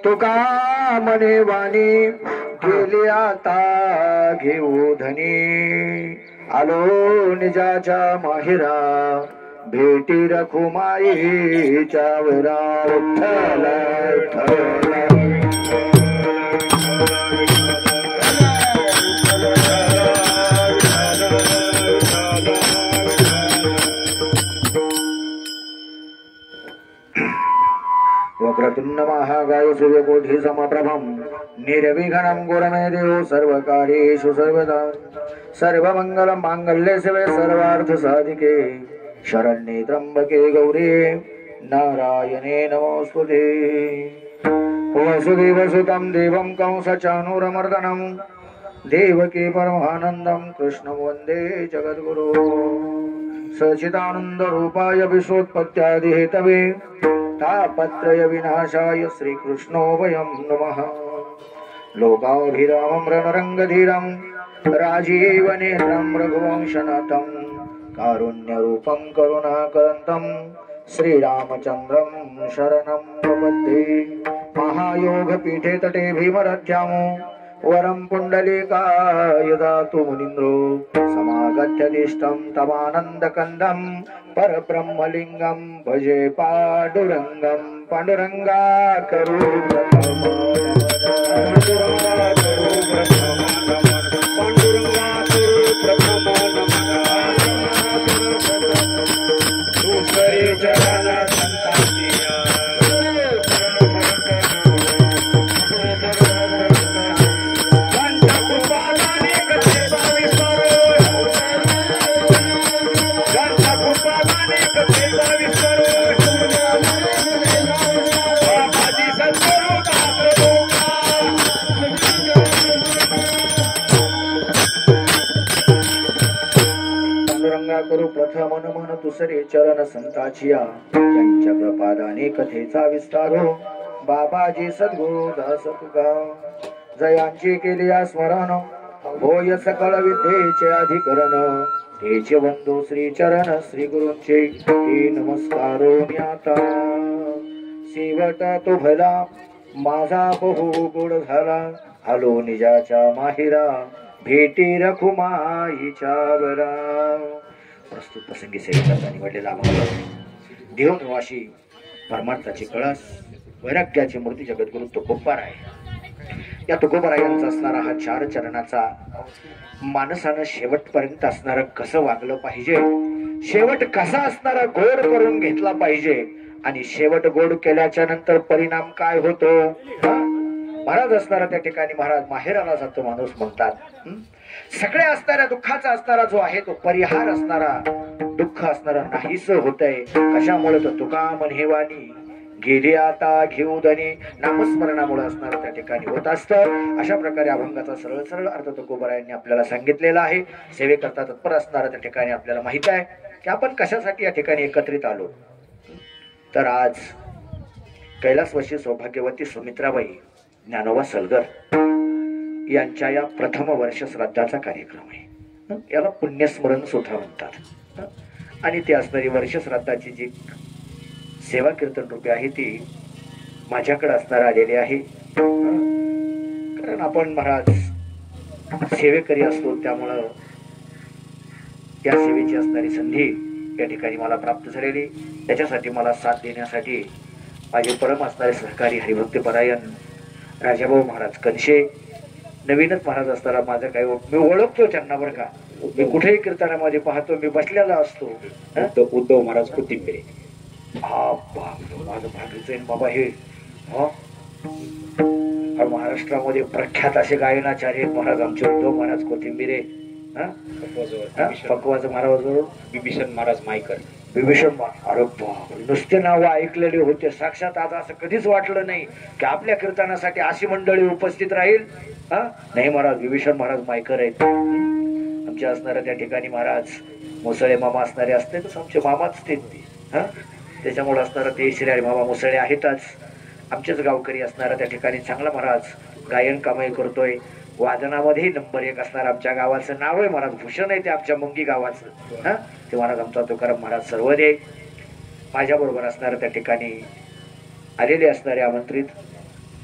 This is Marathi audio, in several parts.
तुका म्हणे वाणी गेली आता घेऊ धनी आलो निजाच्या माहिरा भेटी रखुमाईच्या वरा विठ्ठल वक्रतुंड महाकाय सूर्यकोटि समप्रभं निर्विघ्नं गुरुमे देवो सर्वकार्येषु सर्वदा सर्वमंगल मांगल्ये शिवे सर्वार्थ साधिके शरण्ये त्र्यंबके गौरी नारायणे नमोस्तुते वसुदेवसुतं देवं कंसचाणूरमर्दनं देवकी परमानन्दं कृष्णं वन्दे जगद्गुरो सच्चिदानंद रूपाय विश्वोत्पत्त्यादि हेतवे तापत्रय विनाशाय श्रीकृष्णो वयं नमः लोकाभिरामं रणरंगधीरं राजीव नेत्रं रघुवंशनाथं कारुण्यरूपं करुणाकरन्तं श्रीरामचन्द्रं शरणं प्रपद्ये महायोगपीठे तटे भीमरथ्यामो वरं पुण्डलीकाय दातु मुनीन्द्रो समागत्यदिष्टं तमानन्दकन्दं परब्रह्मलिङ्गं भजे पाण्डुरङ्गं पाण्डुरङ्गाकरु करू प्रथम मन तुसरे चरण संताचिया त्यांच्या प्रपादाने कथेचा विस्तार हो बाबाजी सद्गुरु दास तुका जयांची केली स्मरण होय सकळ विद्येचे अधिकरण तेचे बंधू श्री चरण श्री गुरूंचे नमस्कारो मी आता शेवट तो भला माझा बहु गोड झाला आलो निजाच्या माहिरा भेटी रखुमाईच्या वरा प्रस्तुत प्रसंगी सेवेकरता निवडलेला देवनिवासी परमार्थाची कळस वैराग्याची मूर्ती जगद्गुरु तुकोबार आहे। या तुकोबारायांचा असणारा हा 4 चरणाचा मानसानं शेवटपर्यंत असणारा कसं वागलं पाहिजे, शेवट कसा असणारा गोड करून घेतला पाहिजे आणि शेवट गोड केल्याच्या नंतर परिणाम काय होतो। महाराज असणारा त्या ठिकाणी महाराज माहेराला जातो माणूस म्हणतात। सगळ्या असणाऱ्या दुःखाचा असणारा जो आहे तो परिहार असणारा दुःख असणारा नाहीस होतय कशामुळे तो तुका म्हणेवानी गेली आता घेऊ धनी नामस्मरणामुळे असणारा त्या ठिकाणी होत असतं। अशा प्रकारे अभंगाचा सरळ सरळ अर्थ तुकोबारायांनी आपल्याला सांगितलेला आहे। सेवेकरता तत्पर असणारा त्या ठिकाणी आपल्याला माहित आहे की आपण कशासाठी या ठिकाणी एकत्रित आलो। तर आज कैलासवासी सौभाग्यवती सुमित्राबाई ज्ञानोबा सलगर यांच्या या प्रथम वर्ष श्राद्धाचा कार्यक्रम आहे। याला पुण्यस्मरण सुद्धा म्हणतात आणि ती असणारी वर्ष श्राद्धाची जी सेवा कीर्तन रूपी आहे ती माझ्याकडे असणार आलेली आहे। कारण आपण महाराज सेवेकरी असतो त्यामुळं त्या सेवेची असणारी संधी या ठिकाणी मला प्राप्त झालेली। त्याच्यासाठी मला साथ देण्यासाठी माझे परम असणारे सहकारी हरिभक्तपरायण राजाभाऊ महाराज कनशे नवीनच महाराज असताना माझं काही मी ओळखतो त्यांना बरं का। मी कुठेही कीर्तनामध्ये पाहतो मी बसलेला असतो। उद्धव महाराज कोथिंबिरे माझं भाग्यच आहे बाबा हे। महाराष्ट्रामध्ये प्रख्यात असे गायनाचार्य महाराज आमचे उद्धव महाराज कोथिंबिरे, पकवाज महाराज विभीषण महाराज मायकर, विभीषण अरे बाप नुसते नाव ऐकलेले होते। साक्षात आता असं कधीच वाटलं नाही की आपल्या कीर्तनासाठी अशी मंडळी उपस्थित राहील। नाही महाराज विभीषण महाराज मायकर आहेत आमच्या असणाऱ्या त्या ठिकाणी। महाराज मुसळे मामा असणारे असते तर आमचे मामाच ते त्याच्यामुळे असणारा ते श्री हरी मामा मुसळे आहेतच। आमचेच गावकरी असणारा त्या ठिकाणी चांगला महाराज गायन कामही करतोय। वादनामध्ये नंबर 1 असणार आमच्या गावाचं नाव आहे महाराज भूषण आहे ते आमच्या मुंगी गावाचं। ते महाराज आमचा तुकाराम महाराज सर्वदे माझ्या बरोबर असणार त्या ठिकाणी आलेले असणारे आमंत्रित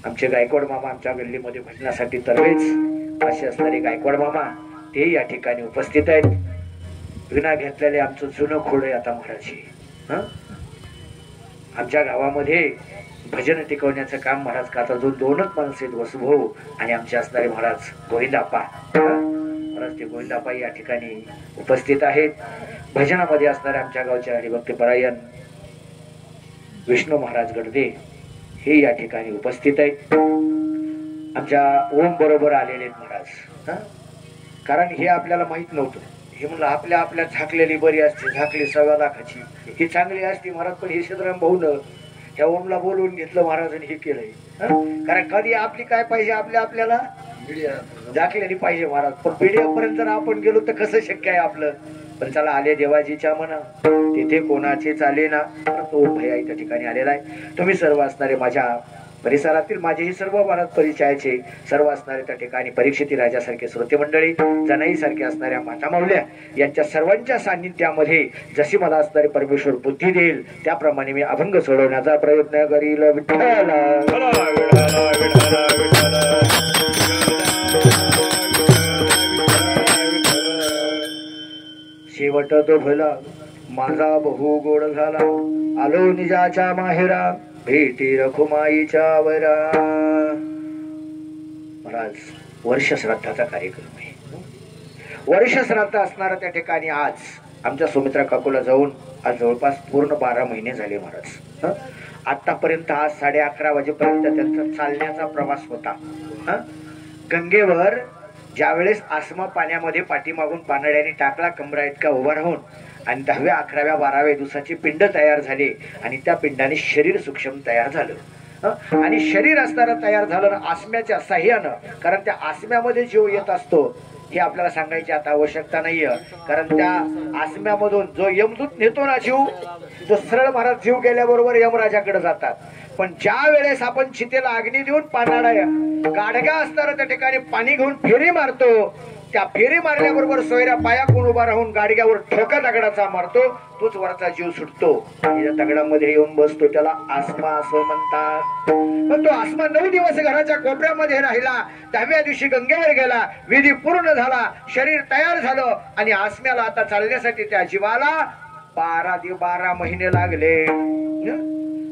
आमचे गायकवाड मामा आमच्या गल्लीमध्ये भजनासाठी तरवेच असे असणारे गायकवाड मामा ते या ठिकाणी उपस्थित आहेत. विना घेतलेले आमचं जुनं खोड आहे आता महाराज. आमच्या गावामध्ये भजन टिकवण्याचं काम महाराज करतात. दोनच माणसं आहेत, वसुभाऊ आणि आमचे असणारे महाराज गोविंदाप्पा. महाराज ते गोविंदाप्पा या ठिकाणी उपस्थित आहेत. भजनामध्ये असणारे आमच्या गावचे हरिभक्तपरायण विष्णू महाराज गडदे हे या ठिकाणी उपस्थित आहेत. आमच्या ओम बरोबर आलेले महाराज. कारण हे आपल्याला माहित नव्हतं. हे म्हणलं आपल्या झाकलेली बरी असते, झाकली 1.25 लाखाची ही चांगली असते महाराज. पण हे शतराम भाऊन ह्या ओमला बोलवून घेतलं महाराजांनी हे केलंय. कारण कधी आपली काय पाहिजे आपल्याला झाकलेली पाहिजे महाराज. पण पिढ्यापर्यंत जर आपण गेलो तर कसं शक्य आहे आपलं. पण चला आले देवाजीच्या मना तिथे कोणाचे चाले ना. तो भैया इथं ठिकाणी आलेला आहे. तुम्ही सर्व असणारे माझ्या परिसरातील माझेही सर्व महाराज परिचयाचे सर्व असणारे त्या ठिकाणी परीक्षिती राजासारखे श्रोते मंडळी, जनाई सारखे असणाऱ्या माता माऊल्या यांच्या सर्वांच्या सान्निध्यामध्ये जशी मला असणारे परमेश्वर बुद्धी देईल त्याप्रमाणे मी अभंग सोडवण्याचा प्रयत्न करील. शेवट तो भला माझा बहु गोड झाला, आलो निजाच्या माहेरा भेटी रखुमाईच्या वरा. महाराज वर्ष श्राद्धाचा कार्यक्रम आहे. वर्ष श्राद्ध असणारा त्या ठिकाणी आज आमच्या सुमित्रा काकूला जाऊन आज जवळपास पूर्ण 12 महिने झाले महाराज. आतापर्यंत आज 11:30 वाजेपर्यंत त्यांचा चालण्याचा प्रवास होता. गंगेवर ज्या वेळेस आसमा पाण्यामध्ये पाठीमागून पानड्याने टाकला कमरा इतका उभा राहून आणि 10व्या 11व्या 12व्या दिवसाची पिंड तयार झाली आणि त्या पिंडाने शरीर सूक्ष्म तयार झालं. आणि शरीर असणारं तयार झालं आसम्याच्या साह्यानं. कारण त्या आसम्यामध्ये जीव येत असतो हे आपल्याला सांगायची आता आवश्यकता नाहीये. कारण त्या आसम्यामधून जो यमदूत नेतो ना जीव, जो सरळ महाराज जीव गेल्याबरोबर यमराजाकडे जातात. पण ज्या वेळेस आपण चितेला अग्नी देऊन पानाडा गाडगा असणारा त्या ठिकाणी पाणी घेऊन फेरी मारतो, त्या फेरी मारल्याबरोबर सोयऱ्या पायाकून उभा राहून गाडग्यावर ठोका दगडाचा मारतो, तोच वरचा जीव सुटतो. या दगडामध्ये येऊन बसतो, त्याला आसमा असं म्हणतात. पण तो आसमा 9 दिवस घराच्या कोपऱ्यामध्ये राहिला. 10व्या दिवशी गंगेवर गेला, विधी पूर्ण झाला, शरीर तयार झालं आणि आसम्याला आता चालण्यासाठी त्या जीवाला 12 महिने लागले.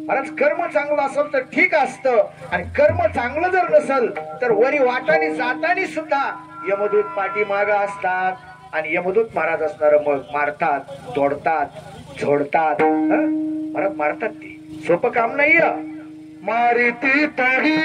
महाराज कर्म चांगलं असेल तर ठीक असतं आणि कर्म चांगलं जर नसेल तर वरी वाटाने जातानी सुद्धा यमदूत पाठीमाग असतात आणि यमदूत महाराज असणार मग मारतात, तोडतात, झोडतात. महाराज मारतात. ते सोपं काम नाहीये. मारिती तरी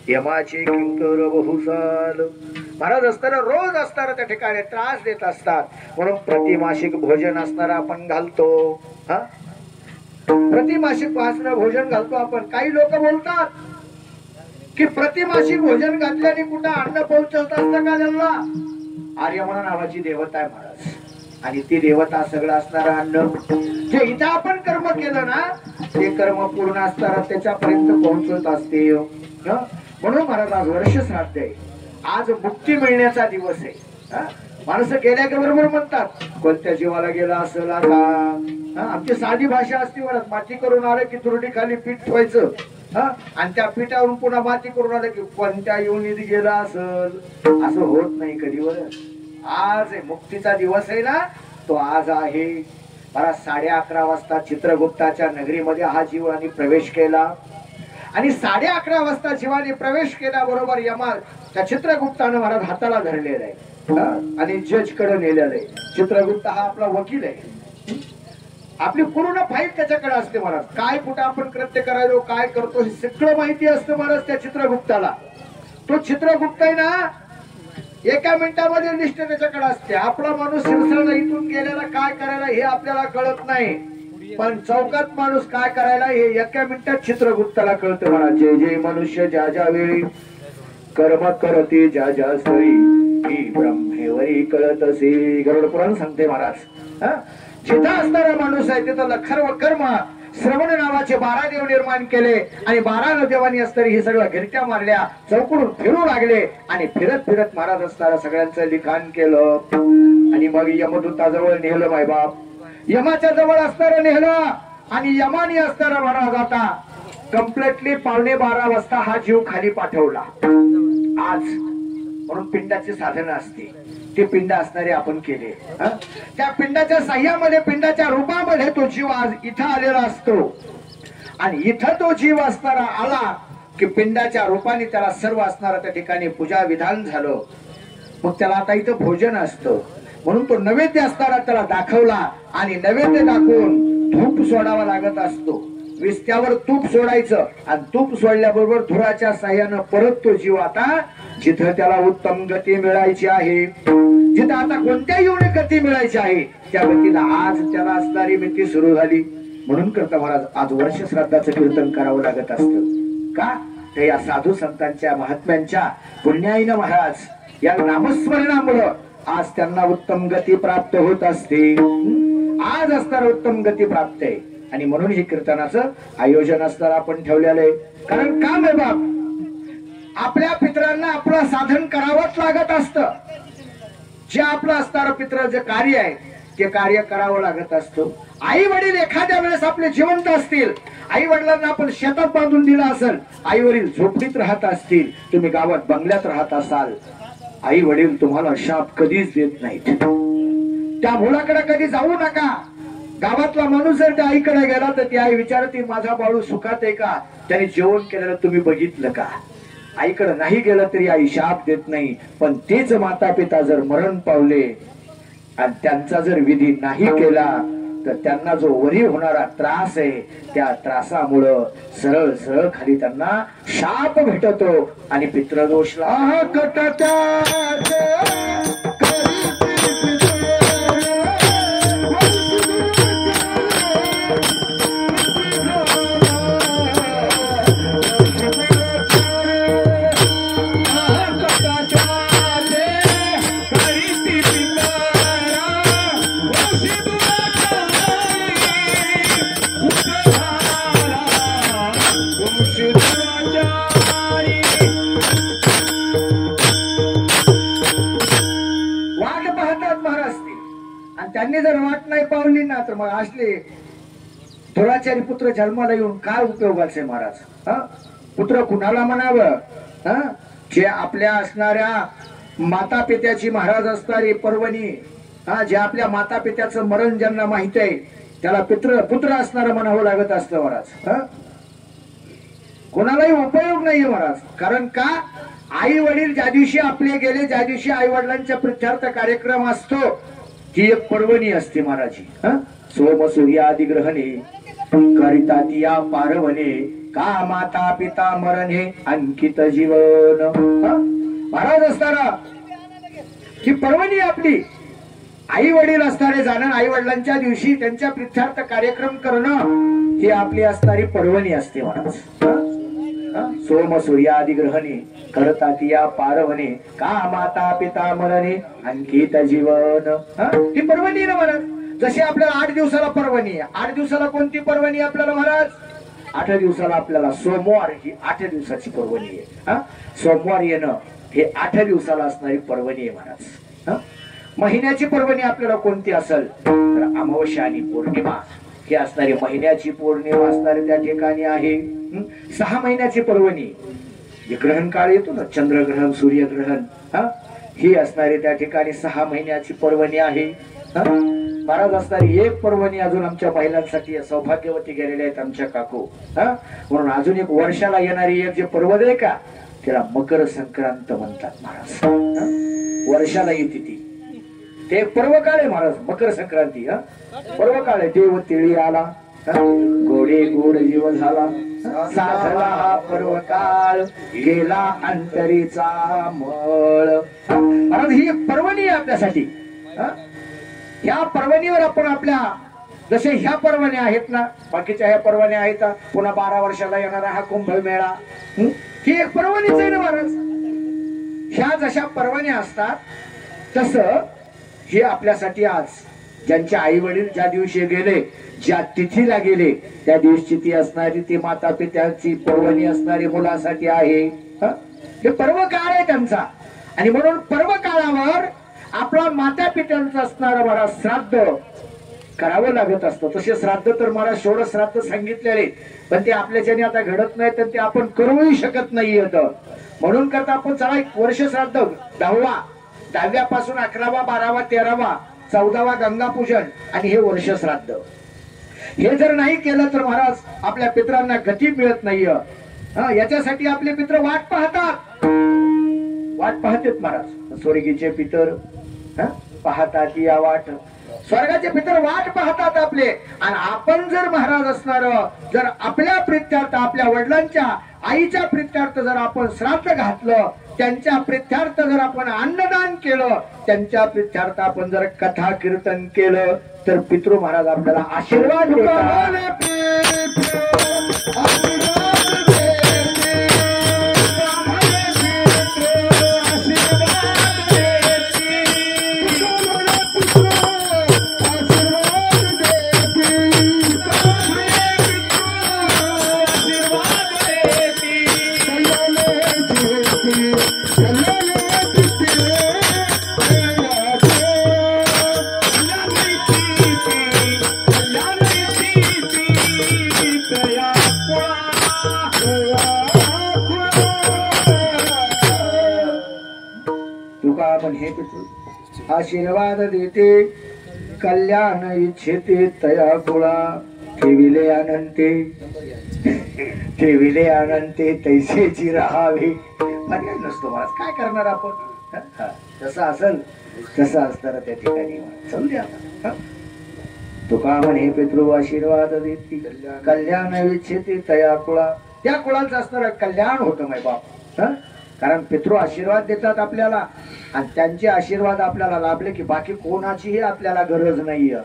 यमाचे किंकर बहुसाल. महाराज असताना रोज असताना त्या ठिकाणी त्रास देत असतात. म्हणून प्रतिमासिक भोजन असणारा आपण घालतो. प्रतिमासिक वासना भोजन घालतो आपण. काही लोक बोलतात की प्रतिमासिक भोजन घातल्याने कुठं अन्न पोहोचत असतं का त्यांना. आर्यमन नावाची देवता आहे महाराज आणि ती देवता सगळं असणारं अन्न जे इथं आपण कर्म केलं ना ते कर्म पूर्ण असताना त्याच्यापर्यंत पोहोचत असते. म्हणून महाराज आज वर्ष श्राद्ध आहे. आज मुक्ती मिळण्याचा दिवस आहे. माणसं गेल्या की बरोबर म्हणतात कोणत्या जीवाला गेला असेल आता. आमची साधी भाषा असते म्हणत माती करून आलं की तुरडी खाली पीठ ठेवायचं आणि त्या पिठावरून पुन्हा माती करून आलं की कोणत्या योनीत गेला असेल. असं होत नाही कधी. वर आज मुक्तीचा दिवस आहे ना तो आज आहे. मला 11:30 वाजता चित्रगुप्ताच्या नगरीमध्ये हा जीव आणि प्रवेश केला आणि 11:30 वाजता जीवाने प्रवेश केल्याबरोबर यमा त्या चित्रगुप्तानं महाराज हाताला धरलेला आहे आणि जज कडे नेलेलं आहे. चित्रगुप्त हा आपला वकील आहे. आपली पूर्ण फाईल त्याच्याकडे असते महाराज. काय कुठं आपण कृत्य करायलो, काय करतो, हे सगळं माहिती असतं महाराज त्या चित्रगुप्ताला. तो चित्रगुप्त आहे ना, एका मिनिटामध्ये लिस्ट त्याच्याकडे असते. आपला माणूस शिरसाला इथून गेलेला काय करायला हे आपल्याला कळत नाही, पण चौकात माणूस काय करायला हे एका मिनिटात चित्रगुप्ताला कळतं महाराज. जे जे मनुष्य ज्या ज्या वेळी कर्म करते ज्या ज्या स्थळी ही ब्रह्मेवरी कळत असे. गरुड पुराण सांगते महाराज. जिथं असणारा माणूस आहे तिथं लखर्व कर्म श्रवण नावाचे 12 देव निर्माण केले आणि 12 देवांनी असणारी हे सगळं घिरट्या मारल्या, चौकडून फिरू लागले आणि फिरत फिरत महाराज असणारा सगळ्यांचं लिखाण केलं. आणि मग यमदूताजवळ नेलं मायबाप, यमाच्या जवळ असणारं नेलं आणि यमानी असणारा महाराज आता कम्प्लिटली 11:15 वाजता हा जीव खाली पाठवला. आज म्हणून पिंडाची साधनं असते, ते पिंड असणारे आपण केले. त्या पिंडाच्या साह्यामध्ये, पिंडाच्या रूपामध्ये तो जीव आज इथं आलेला असतो. आणि इथं तो जीव असणारा आला की पिंडाच्या रूपाने त्याला सर्व असणारा त्या ठिकाणी पूजा विधान झालं. मग त्याला आता इथं भोजन असतं म्हणून तो नैवेद्य असणारा त्याला दाखवला आणि नैवेद्य दाखवून धूप सोडावा लागत असतो. विस्त्यावर तूप सोडायचं आणि तूप सोडल्याबरोबर धुराच्या साह्यानं परत तो जीव आता जिथं त्याला उत्तम गती मिळायची आहे, जिथं आता कोणत्या योनी गती मिळायची आहे त्या गतीला आज त्याला असणारी भीती सुरू झाली. म्हणून करता महाराज आज वर्ष श्राद्धाचं कीर्तन करावं लागत असतं. का तर या साधू संतांच्या महात्म्यांच्या पुण्याईनं महाराज या नामस्मरणामुळं आज त्यांना उत्तम गती प्राप्त होत असते. आज असणारा उत्तम गती प्राप्त आहे आणि म्हणून हे कीर्तनाचं आयोजन असताना आपण ठेवलेलं आहे. कारण काम आहे बाप, आपल्या पितरांना आपलं साधन करावंच लागत असतं. जे आपलं असणारं पित्र जे कार्य आहे ते कार्य करावं लागत असतं. आई वडील एखाद्या वेळेस आपले जिवंत असतील, आई वडिलांना आपण शेतात बांधून दिलं असेल, आई वडील झोपडीत राहत असतील, तुम्ही गावात बंगल्यात राहत असाल, आई वडील तुम्हाला शाप कधीच देत नाहीत. त्या मुलाकडे कधी जाऊ नका. गावातला माणूस जर त्या आईकडे गेला तर ती आई विचारते माझा बाळू सुखात आहे का, त्याने जेवण केलेलं तुम्ही बघितलं का. आईकडे नाही गेलं तरी आई शाप देत नाही. पण तेच माता पिता जर मरण पावले आणि त्यांचा जर विधी नाही केला तर त्यांना जो वरी होणारा त्रास आहे त्या त्रासामुळं सरळ सरळ खाली त्यांना शाप भेटतो आणि पितृदोष त्यांनी जर वाट नाही पावली ना तर मग असले धुराचारी पुत्र जन्माला येऊन काय उपयोगाचे महाराज. पुत्र कुणाला म्हणावं, जे आपल्या असणाऱ्या माता पित्याची महाराज असणारी पर्वणी, जे आपल्या माता पित्याचं मरण ज्यांना माहित आहे त्याला पुत्र असणारं म्हणावं लागत असतं महाराज. कोणालाही उपयोग नाहीये महाराज. कारण का आई वडील ज्या दिवशी आपले गेले, ज्या दिवशी आई वडिलांचा प्रित्यर्थ कार्यक्रम असतो ती एक पर्वणी असते महाराजी. सोम सूर्यादि ग्रहणे करिता तिया पारवणे का माता पिता मरणे अंकित जीवन. महाराज असताना ही पर्वणी आपली आई वडील असणारे जाणं, आई वडिलांच्या दिवशी त्यांच्या प्रित्यर्थ कार्यक्रम करणं ही आपली असणारी पर्वणी असते महाराज. सोम सूर्यादि ग्रहणे करता तिया पारवणे का माता पिता मरणे अंकित जीवन. ही पर्वणी ना महाराज. जशी आपल्याला 8 दिवसाला पर्वणी आहे, 8 दिवसाला कोणती पर्वणी आपल्याला महाराज, 8 दिवसाला आपल्याला सोमवार ही 8 दिवसाची पर्वणी आहे. सोमवार येणं हे 8 दिवसाला असणारी पर्वणी आहे महाराज. महिन्याची पर्वणी आपल्याला कोणती असेल तर अमावस्या आणि पौर्णिमा ही असणारी महिन्याची पौर्णिमा असणारी त्या ठिकाणी आहे. 6 महिन्याची पर्वणी जे ग्रहण काळ येतो ना, चंद्रग्रहण सूर्यग्रहण, ही असणारी त्या ठिकाणी 6 महिन्याची पर्वणी आहे. महाराज असणारी एक पर्वणी अजून आमच्या महिलांसाठी सौभाग्यवती गेलेल्या आहेत आमच्या काकू. म्हणून अजून एक वर्षाला येणारी एक जे पर्व आहे का त्याला मकर संक्रांत म्हणतात महाराज. वर्षाला येते ती ते पर्व काळ आहे महाराज, मकर संक्रांती. पर्व काळ आहे. देव तिळी आला, गोडे गोड जीव झाला, साधला हा पर्व काळ, गेला अंतरीचा मळ. महाराज ही एक पर्वणी आहे आपल्यासाठी. ह्या पर्वणीवर आपण आपल्या, जसे ह्या पर्वण्या आहेत ना, बाकीच्या ह्या पर्वण्या आहेत, पुन्हा 12 वर्षाला येणारा हा कुंभमेळा, ही एक पर्वणीच आहे ना महाराज. ह्या जशा पर्वण्या असतात तसं हे आपल्यासाठी आज ज्यांचे आई वडील ज्या दिवशी गेले, ज्या तिथीला गेले, त्या दिवशी ती असणारी ती माता पित्याची पर्वणी असणारी मुलासाठी आहे. हे पर्व काळ आहे त्यांचा. आणि म्हणून पर्व काळावर आपला माता पित्यांचं असणारं मला श्राद्ध करावं लागत असतं. तसे श्राद्ध तर मला षोडश श्राद्ध सांगितलेले, पण ते आपल्याच्याने आता घडत नाही, तर ते आपण करूही शकत नाही. म्हणून करता आपण चला एक वर्ष श्राद्ध, 10व्यापासून 11वा 12वा 13वा 14वा गंगापूजन आणि हे वर्ष श्राद्ध, हे जर नाही केलं तर महाराज आपल्या पितरांना गती मिळत नाहीये. याच्यासाठी आपले पित्र वाट पाहतात, वाट पाहतात महाराज. स्वर्गीचे पितर पाहतात या वाट, स्वर्गाचे पितर वाट पाहतात आपले. आणि आपण जर महाराज असणार, जर आपल्या प्रित्यार्थ, आपल्या वडिलांच्या आईच्या प्रित्यार्थ जर आपण श्राद्ध घातलं, त्यांच्या प्रित्यार्थ जर आपण अन्नदान केलं, त्यांच्या प्रित्यार्थ आपण जर कथा कीर्तन केलं, तर पितृ महाराज आपल्याला आशीर्वाद देतात. आशीर्वाद देते, कल्याण इच्छिते तया कुळा, ठेविले अनंते, ठेविले अनंते तैसेची राहावे. पर्याय नसतो महाराज, काय करणार आपण. जसं असेल तसं असणार त्या ठिकाणी. समजा तुका म्हणे पितृ आशीर्वाद देते, कल्याण इच्छिते तया कुळा. त्या कुळाचं असणार कल्याण होतं माय बाप. कारण पितृ आशीर्वाद देतात आपल्याला, आणि त्यांचे आशीर्वाद आपल्याला लाभले की बाकी कोणाचीही आपल्याला गरज नाहीये.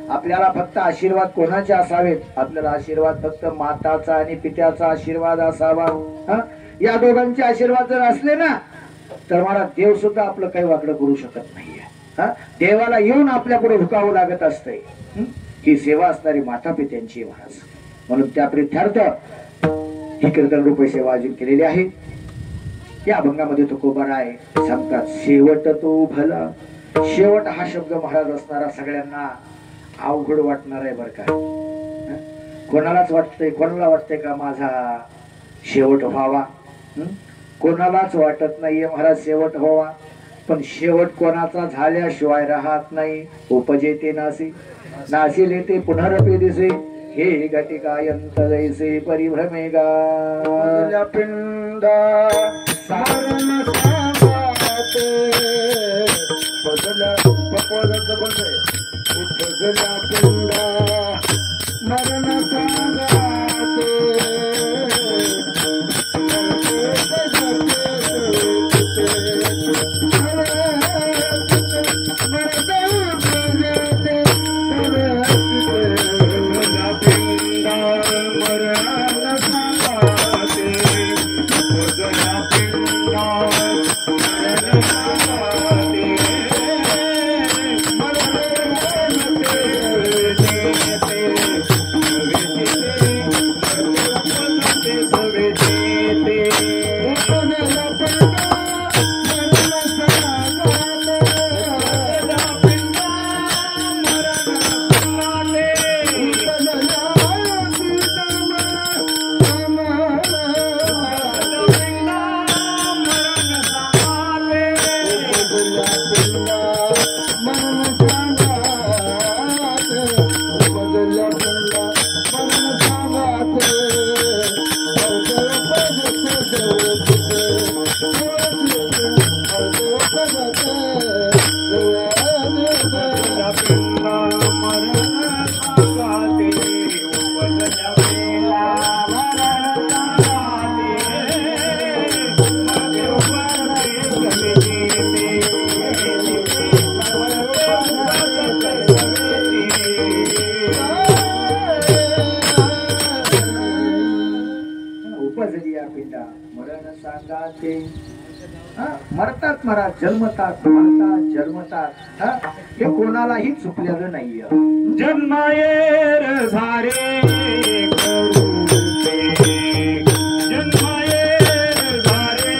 आपल्याला फक्त आशीर्वाद कोणाचे असावेत, आपल्याला आशीर्वाद फक्त माताचा आणि पित्याचा आशीर्वाद असावा. या दोघांचे आशीर्वाद जर असले ना, तर मला देव सुद्धा आपलं काही वाकडं करू शकत नाहीये. देवाला येऊन आपल्या पुढे झुकावं लागत असतंय. ही सेवा असणारी माता पित्यांची महाराज. म्हणून त्या प्रित्यार्थ ही कीर्तन रूपे सेवा अजून केलेली आहे. या अभंगामध्ये तुकोबाराय सांगतात, शेवट तो भला. शेवट हा शब्द महाराज असणारा सगळ्यांना अवघड वाटणार आहे बर का. कोणालाच वाटतंय, कोणाला वाटतंय का माझा शेवट व्हावा. कोणालाच वाटत नाहीये महाराज शेवट व्हावा. पण शेवट कोणाचा झाल्याशिवाय राहत नाही. उपजेते नासी, नासिले ते पुनरपी दिसे, हे घटिका यंत जैसे परिभ्रमे गा. पिंडा सारण सामाते, बदला पपोलाचं बोलतोय, बदला पिंडा मरण सांगाते. उपजलिया पिंडा मरण सांगा ते मरतात महाराज, जन्मतात मरतात जन्मतात. हे कोणालाही चुकलेलं नाहीये. जन्मायर झारे करूपे, जन्मायर झारे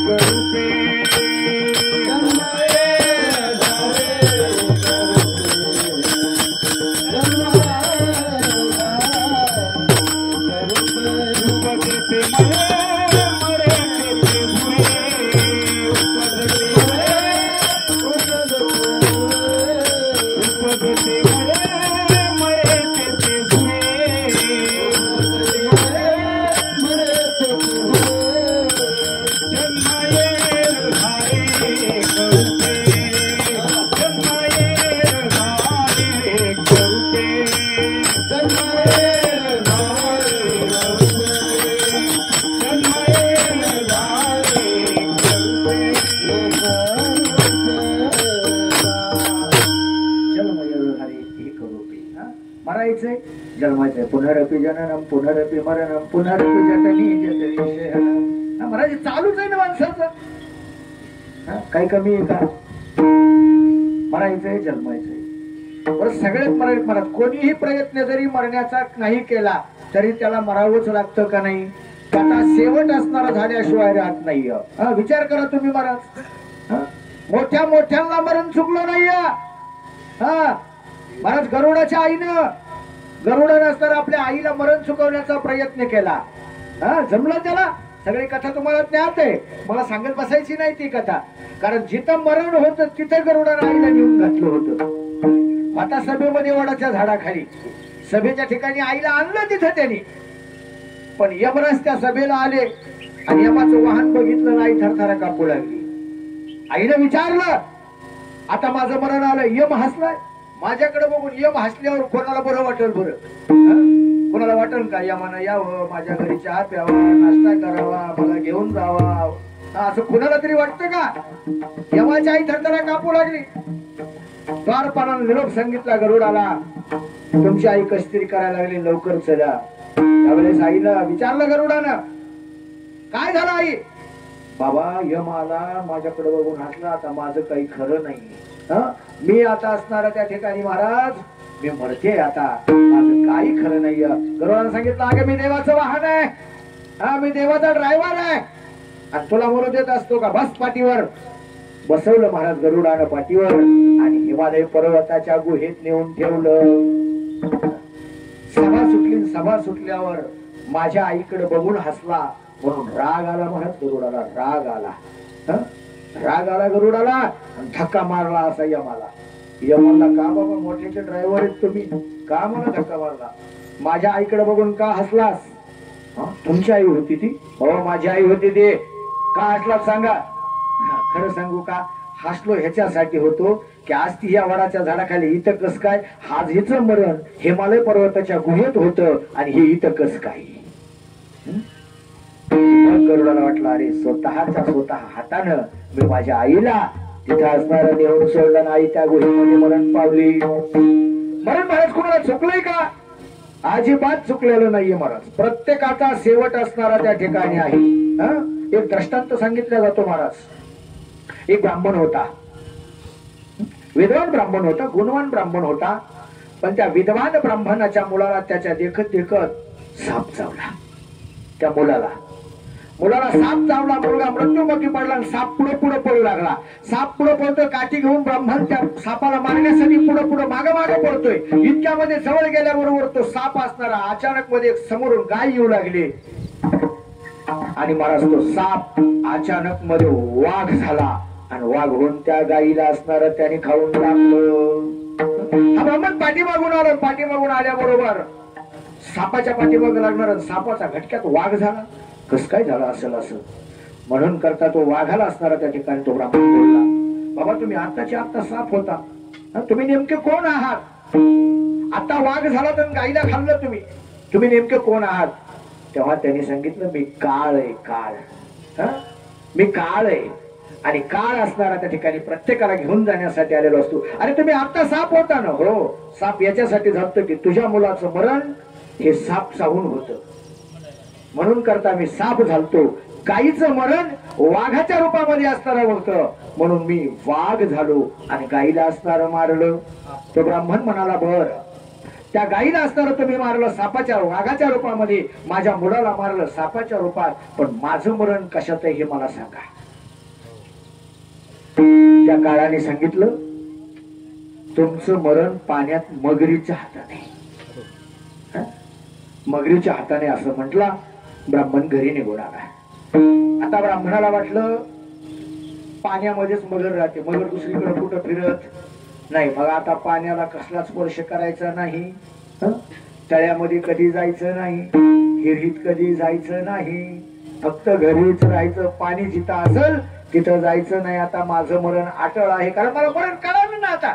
करूपे, जन्मायर जन्माचे पुनरपि जननम पुनरपि मरणम पुनरपि जटनी जटनी. महाराज चालूच आहे ना माणसाचं, काही कमी आहे का? मरायचंय जन्मायचंय. बरं सगळेच मरायत म्हणत. कोणीही प्रयत्न जरी मरण्याचा नाही केला तरी त्याला मरावंच लागतं का नाही? आता शेवट असणारा झाल्याशिवाय राहत नाही. विचार करा तुम्ही महाराज, मोठ्या मोठ्यांना मरण चुकलं नाही. महाराज गरुडाच्या आईनं, गरुड नसताना आपल्या आईला मरण चुकवण्याचा प्रयत्न केला. जमलं त्याला. सगळी कथा तुम्हाला ज्ञात आहे, मला सांगत बसायची नाही ती कथा. कारण जिथं मरण होतं तिथं गरुडानं आईला नेऊन घातलं होतं. आता सभेमध्ये वडाच्या झाडाखाली, सभेच्या ठिकाणी आईला आणलं तिथं त्यांनी. पण यमराज त्या सभेला आले आणि यमाचं वाहन बघितलं नाही, थरथरा कापू लागली. आईनं विचारलं, आता माझं मरण आलं. यम हसलाय. माझ्याकडे बघून यम हसल्यावर कोणाला बरं वाटेल? बरं कोणाला वाटेल का यमानं यावं, माझ्या घरी चहा प्यावा, नाश्ता करावा, मला घेऊन जावा, असं कोणाला तरी वाटतं का? यमाची आई थरथरा कापू लागली. द्वारपालानं निरोप सांगितला गरुडाला, तुमची आई कशी तरी करायला लागली, लवकर चला. त्यावेळेस आईला विचारलं गरुडानं, काय झालं आई? बाबा यम आला, माझ्याकडे बघून हसला, आता माझं काही खरं नाही. मी आता असणार त्या ठिकाणी महाराज, मी मरते आता, माझं काही खरं नाही. गरुडानं सांगितलं, अगं मी देवाचं वाहन आहे, मी देवाचा ड्रायव्हर आहे, आणि तुला मरू देत असतो का? बस पाठीवर. बसवलं महाराज गरुडानं पाठीवर आणि हिमालय पर्वताच्या गुहेत नेऊन ठेवलं. सभा सुटली. सभा सुटल्यावर माझ्या आईकडे बघून हसला म्हणून राग आला महाराज गरुडाला. राग आला. राग आला गरुडाला, धक्का मारला असा यमाला. यमाला, का बाबा मोठ्याचे ड्रायव्हर आहेत तुम्ही, का मला धक्का मारला? माझ्या आईकडे बघून का हसलास? तुमची आई होती ती? हो माझी आई होती ती. का हसलास सांगा? खरं सांगू का? हसलो ह्याच्यासाठी होतो की आज ती या वडाच्या झाडाखाली, इथं कस काय? आज हिचं मरण हिमालय पर्वताच्या गुहेत होतं आणि हे इथं कस काय? गरुडाला वाटलं, अरे स्वतः हातानं मी माझ्या आईला तिथे असणारा नेऊन सोडलं ना, आई त्या गुहेमध्ये मरण पावली. मरण महाराज कोणाला चुकलंय का? अजिबात चुकलेलं नाहीये महाराज. प्रत्येकाचा शेवट असणारा त्या ठिकाणी आहे. एक दृष्टांत सांगितला जातो महाराज. एक ब्राह्मण होता, विद्वान ब्राह्मण होता, गुणवान ब्राह्मण होता. पण त्या विद्वान ब्राह्मणाच्या मुलाला त्याच्या देखत देखत साप चावला. त्या मुलाला साप चावला. मुलगा मृत्युमुखी पडला आणि साप पुढे पुढे पळू लागला. साप पुढे पळतोय, काठी घेऊन ब्राह्मण त्या सापाला मारण्यासाठी पुढे पुढे मागे मागे पळतोय. इतक्यामध्ये जवळ गेल्याबरोबर तो साप असणारा अचानक मध्ये समोरून गाय येऊ लागली आणि महाराज तो साप अचानक मध्ये वाघ झाला आणि वाघ होऊन त्या गायीला असणारा त्याने खाऊन टाकलं. हा ब्राह्मण पाठीमागून आला. पाठीमागून आल्याबरोबर सापाच्या पाठीमागे लागणार, सापाचा घटक्यात वाघ झाला. कस काय झालं असेल असं म्हणून करता तो वाघाला असणारा त्या ठिकाणी तो ब्राह्मण बोलला, बाबा तुम्ही आत्ताच्या आत्ता साप होता, तुम्ही नेमके कोण आहात? आता वाघ झाला तर गाईला खाल्लं तुम्ही नेमके कोण आहात? तेव्हा त्यांनी सांगितलं, मी काळ आहे, काळ. मी काळ आहे आणि काळ असणारा त्या ठिकाणी प्रत्येकाला घेऊन जाण्यासाठी आलेलो असतो. अरे तुम्ही आता साप होता ना? हो, साप याच्यासाठी झालं की तुझ्या मुलाचं मरण हे साप चावून होतं. म्हणून करता मी साप झालतो. गाईचं मरण वाघाच्या रूपामध्ये असणारं होतं म्हणून मी वाघ झालो आणि गाईला असणारं मारलं. तो ब्राह्मण म्हणाला बर, त्या गाईला असणारं तुम्ही मारलं सापाच्या वाघाच्या रूपामध्ये, माझ्या मुलाला मारलं सापाच्या रूपात, पण माझं मरण कशात आहे हे मला सांगा. त्या काळाने सांगितलं तुमचं मरण पाण्यात मगरीच्या हाताने. मगरीच्या हाताने असं म्हटला. ब्राह्मण घरी निघून आला. आता ब्राह्मणाला वाटलं पाण्यामध्येच मगर राहते, मगर दुसरीकडे कुठं फिरत नाही. मग आता पाण्याला कसला स्पर्श करायचा नाही, तळ्यामध्ये कधी जायचं नाही, हिरीत कधी जायचं नाही, फक्त घरीच राहायचं. पाणी जिथं असेल तिथं जायचं नाही. आता माझं मरण अटळ आहे, कारण मला मरण कळालं ना. आता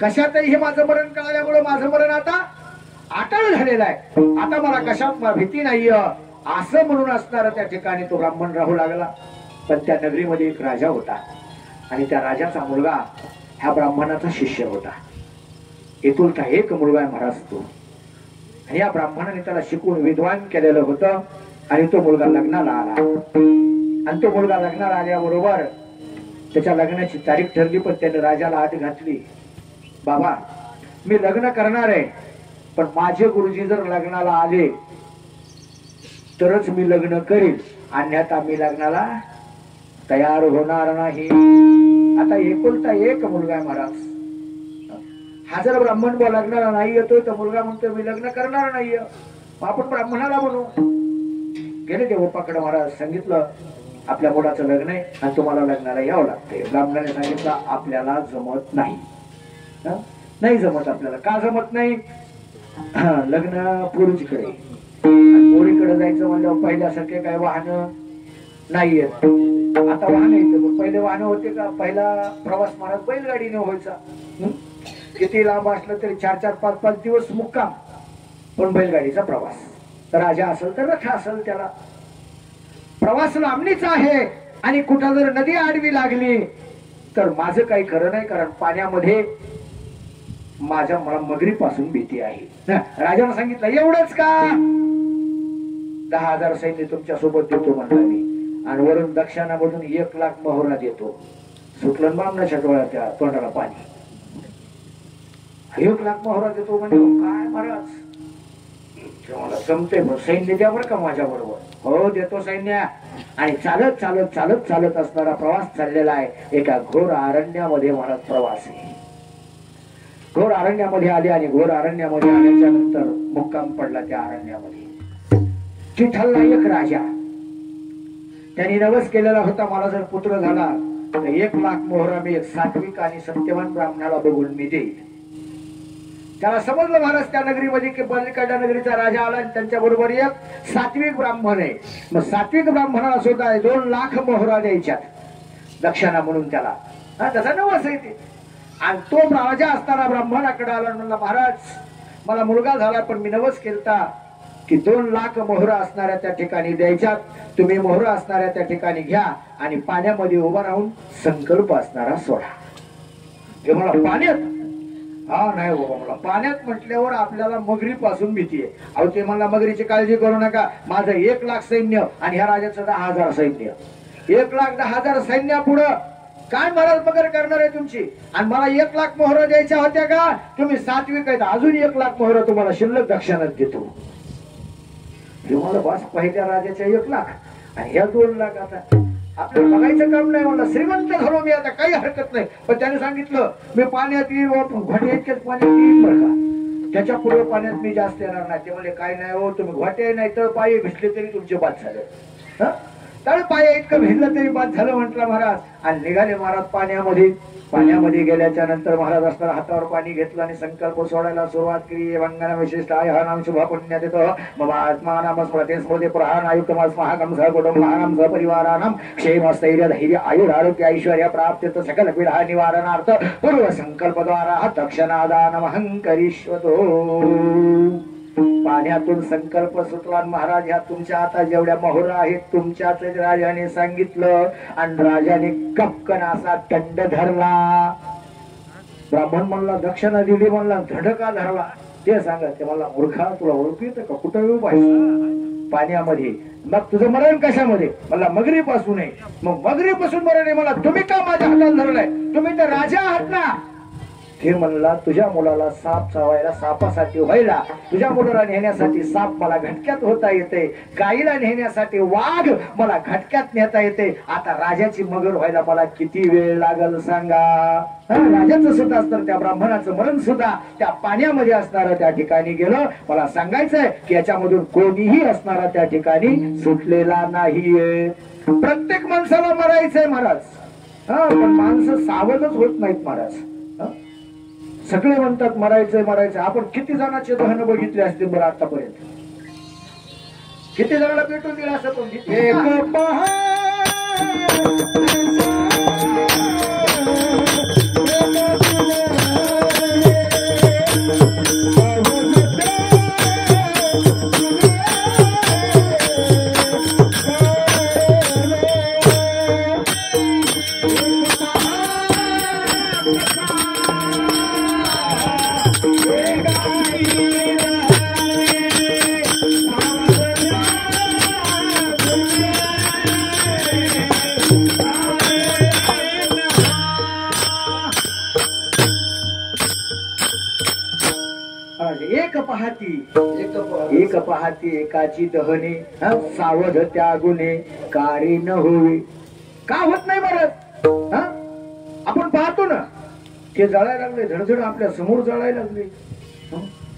कशातही हे माझं मरण कळाल्यामुळे माझं मरण आता अटळ झालेलं आहे. आता मला कशात भीती नाहीये असं म्हणून असणार त्या ठिकाणी तो ब्राह्मण राहू लागला. पण त्या नगरीमध्ये एक राजा होता आणि त्या राजाचा मुलगा ह्या ब्राह्मणाचा शिष्य होता. एकुलता एक मुलगा आहे महाराज तो. आणि या ब्राह्मणाने त्याला शिकून विद्वान केलेलं होतं. आणि तो मुलगा लग्नाला आला. आणि तो मुलगा लग्नाला आल्याबरोबर त्याच्या लग्नाची तारीख ठरली. पण त्याने राजाला आत घातली, बाबा मी लग्न करणार आहे, पण माझे गुरुजी जर लग्नाला आले तरच मी लग्न करील, अन्यथा मी लग्नाला तयार होणार नाही. आता एकुलता एक मुलगा आहे महाराज. हा जर ब्राह्मण लग्नाला नाही येतोय तर मुलगा म्हणतो मी लग्न करणार नाहीये, आपण ब्राह्मणाला म्हणू. गेले ते ओपाकडे महाराज, सांगितलं आपल्या मुलाचं लग्न आहे आणि तुम्हाला लग्नाला यावं लागतंय. ब्राह्मणाने सांगितलं आपल्याला जमत नाही. नाही जमत आपल्याला. का जमत नाही? लग्न पोरीकडे, पोरीकडे जायचं म्हणल्यावर पहिल्यासारखे काय वाहन नाहीये. आता वाहन येतं, पहिले वाहन होते का? पहिला प्रवास महाराज बैलगाडीने व्हायचा. किती लांब असलं तरी 4-4, 5-5 दिवस मुक्काम, पण बैलगाडीचा प्रवास. राजा असेल तर रथ असेल, त्याला प्रवास लांबणीचा आहे. आणि कुठं जर नदी आडवी लागली तर माझं काही खरं नाही, कारण पाण्यामध्ये माझ्या मला मगरीपासून भीती आहे. राजाने सांगितलं एवढंच का? 10,000 सैन्य तुमच्या सोबत देतो म्हणला मी, आणि वरून दक्षिणामधून 1,00,000 मोहरा देतो. सुटलं बामणाच्या डोळ्यात त्या तोंडाला पाणी. 1,00,000 मोहरा देतो म्हणजे काय महाराज, मला जमते मग सैन्य द्या बरं का माझ्या बरोबर. हो देतो सैन्य. आणि चालत चालत चालत चालत असणारा प्रवास चाललेला आहे. एका घोर अरण्यामध्ये महाराज प्रवास आहे. घोर अरण्यामध्ये आले आणि घोर अरण्यामध्ये आल्याच्या नंतर मुक्काम पडला त्या अरण्यामध्ये. चिठ्ठलला एक राजा, त्यांनी नवस केलेला होता मला जर पुत्र झाला तर 1,00,000 मोहरा मी एक सात्विक आणि सत्यवान ब्राह्मणाला बघून मी देईल. त्याला समजलं महाराज त्या नगरीमध्ये की पलीकडल्या नगरीचा राजा आला आणि त्यांच्या बरोबर एक सात्विक ब्राह्मण आहे. मग सात्विक ब्राह्मणाला सुद्धा 2,00,000 मोहरा द्यायच्यात दक्षिणा म्हणून त्याला. त्याचा नवस आहे ते. आणि तो राजा असताना ब्राह्मणाकडे आला, म्हणला महाराज मला मुलगा झाला पण मी नवस केलता की 2,00,000 मोहरा असणाऱ्या त्या ठिकाणी द्यायच्यात. तुम्ही मोहरा असणाऱ्या त्या ठिकाणी घ्या आणि पाण्यामध्ये उभा राहून संकल्प असणारा सोडा. हे मला पाण्यात, हा नाही बाबा मला पाण्यात म्हटल्यावर आपल्याला मगरीपासून भीती आहे. अहो ते मला मगरीची काळजी करू नका, माझं 1,00,000 सैन्य आणि ह्या राजाचं 10,000 सैन्य. 1,00,000 10,000 सैन्या पुढं काय महाराज मगर करणार आहे तुमची? आणि मला 1,00,000 मोहरा द्यायच्या होत्या का? तुम्ही सात्विक आहेत, अजून 1,00,000 मोहरा तुम्हाला शिल्लक दक्षिणात देतो. मला बस पहिल्या राजाच्या 1,00,000 आणि ह्या 2,00,000. आता आपल्याला बघायचं काम नाही, म्हणलं श्रीमंत झालो मी आता, काही हरकत नाही. पण त्याने सांगितलं मी पाण्यात येईल, घोटे इतकेच पाण्यात येईल बरं का, त्याच्या पुढे पाण्यात मी जास्त येणार नाही. ते म्हणले काय नाही हो, तुम्ही घोटे नाही तर पायी भिजले तरी तुमचे बाद झाले. तर पाया इतकं भिजलं तरी बाद झालं म्हटलं महाराज. आणि निघाले महाराज पाण्यामध्ये. पाण्यामध्ये गेल्याच्या नंतर महाराज असताना हातावर पाणी घेतलं आणि संकल्प सोडायला सुरुवात केली. वंगना विशिष्ट हा नाम शुभ पुण्य देतो मम आत्मा नाम स्मृती स्मृती प्रहान आयुक्त महागम सह कुटुंबानाम सह परिवारानाम क्षेम स्थैर्य धैर्य आयुर आरोग्य ऐश्वर्य प्राप्त सकल पीडा निवारणार्थ पूर्व संकल्प द्वारा दक्षिणादानमहं करिष्यतो. पाण्यातून संकल्प सुटला महाराज. ह्या तुमच्या आता जेवढ्या मोहरा आहेत तुमच्याच राजाने सांगितलं. आणि राजाने कपकन असा दंड धरला. ब्राह्मण म्हणला दक्षिणा दिली, म्हणला धड का धरला ते सांगा. ते मला मूर्खा तुला ओळखू येतं का? कुठं येऊ पाहिजे पाण्यामध्ये. मग तुझं मरण कशामध्ये? मला मगरी पासून आहे. मग मगरी पासून मरण आहे मला तुम्ही का माझ्या हातात धरलाय? तुम्ही तर राजा आहात ना. हे म्हणला तुझ्या मुलाला साप चावायला सापासाठी व्हायला, तुझ्या मुलाला नेण्यासाठी साप मला घटक्यात होता येते, गाईला नेण्यासाठी वाघ मला घटक्यात नेता येते. आता राजाची मगर व्हायला मला किती वेळ लागल सांगा? राजाचं सुद्धा असतं त्या ब्राह्मणाचं मरण सुद्धा त्या पाण्यामध्ये असणार त्या ठिकाणी गेलं. मला सांगायचंय की याच्यामधून कोणीही असणारा त्या ठिकाणी सुटलेला नाहीये. प्रत्येक माणसाला मरायचंय महाराज. पण माणसं सावधच होत नाहीत महाराज. सगळे म्हणतात मरायचंय मरायचंय. आपण किती जणांचे दहन बघितले असतील बरं आतापर्यंत? किती जणांना भेटून दिलं असं? पण एक पहा एक पाहती एकाची दहने, सावध त्या गुणे कारी न होई. का होत नाही बरं? आपण पाहतो ना ते जळायला लागले, धडधड आपल्या समोर जळायला लागले.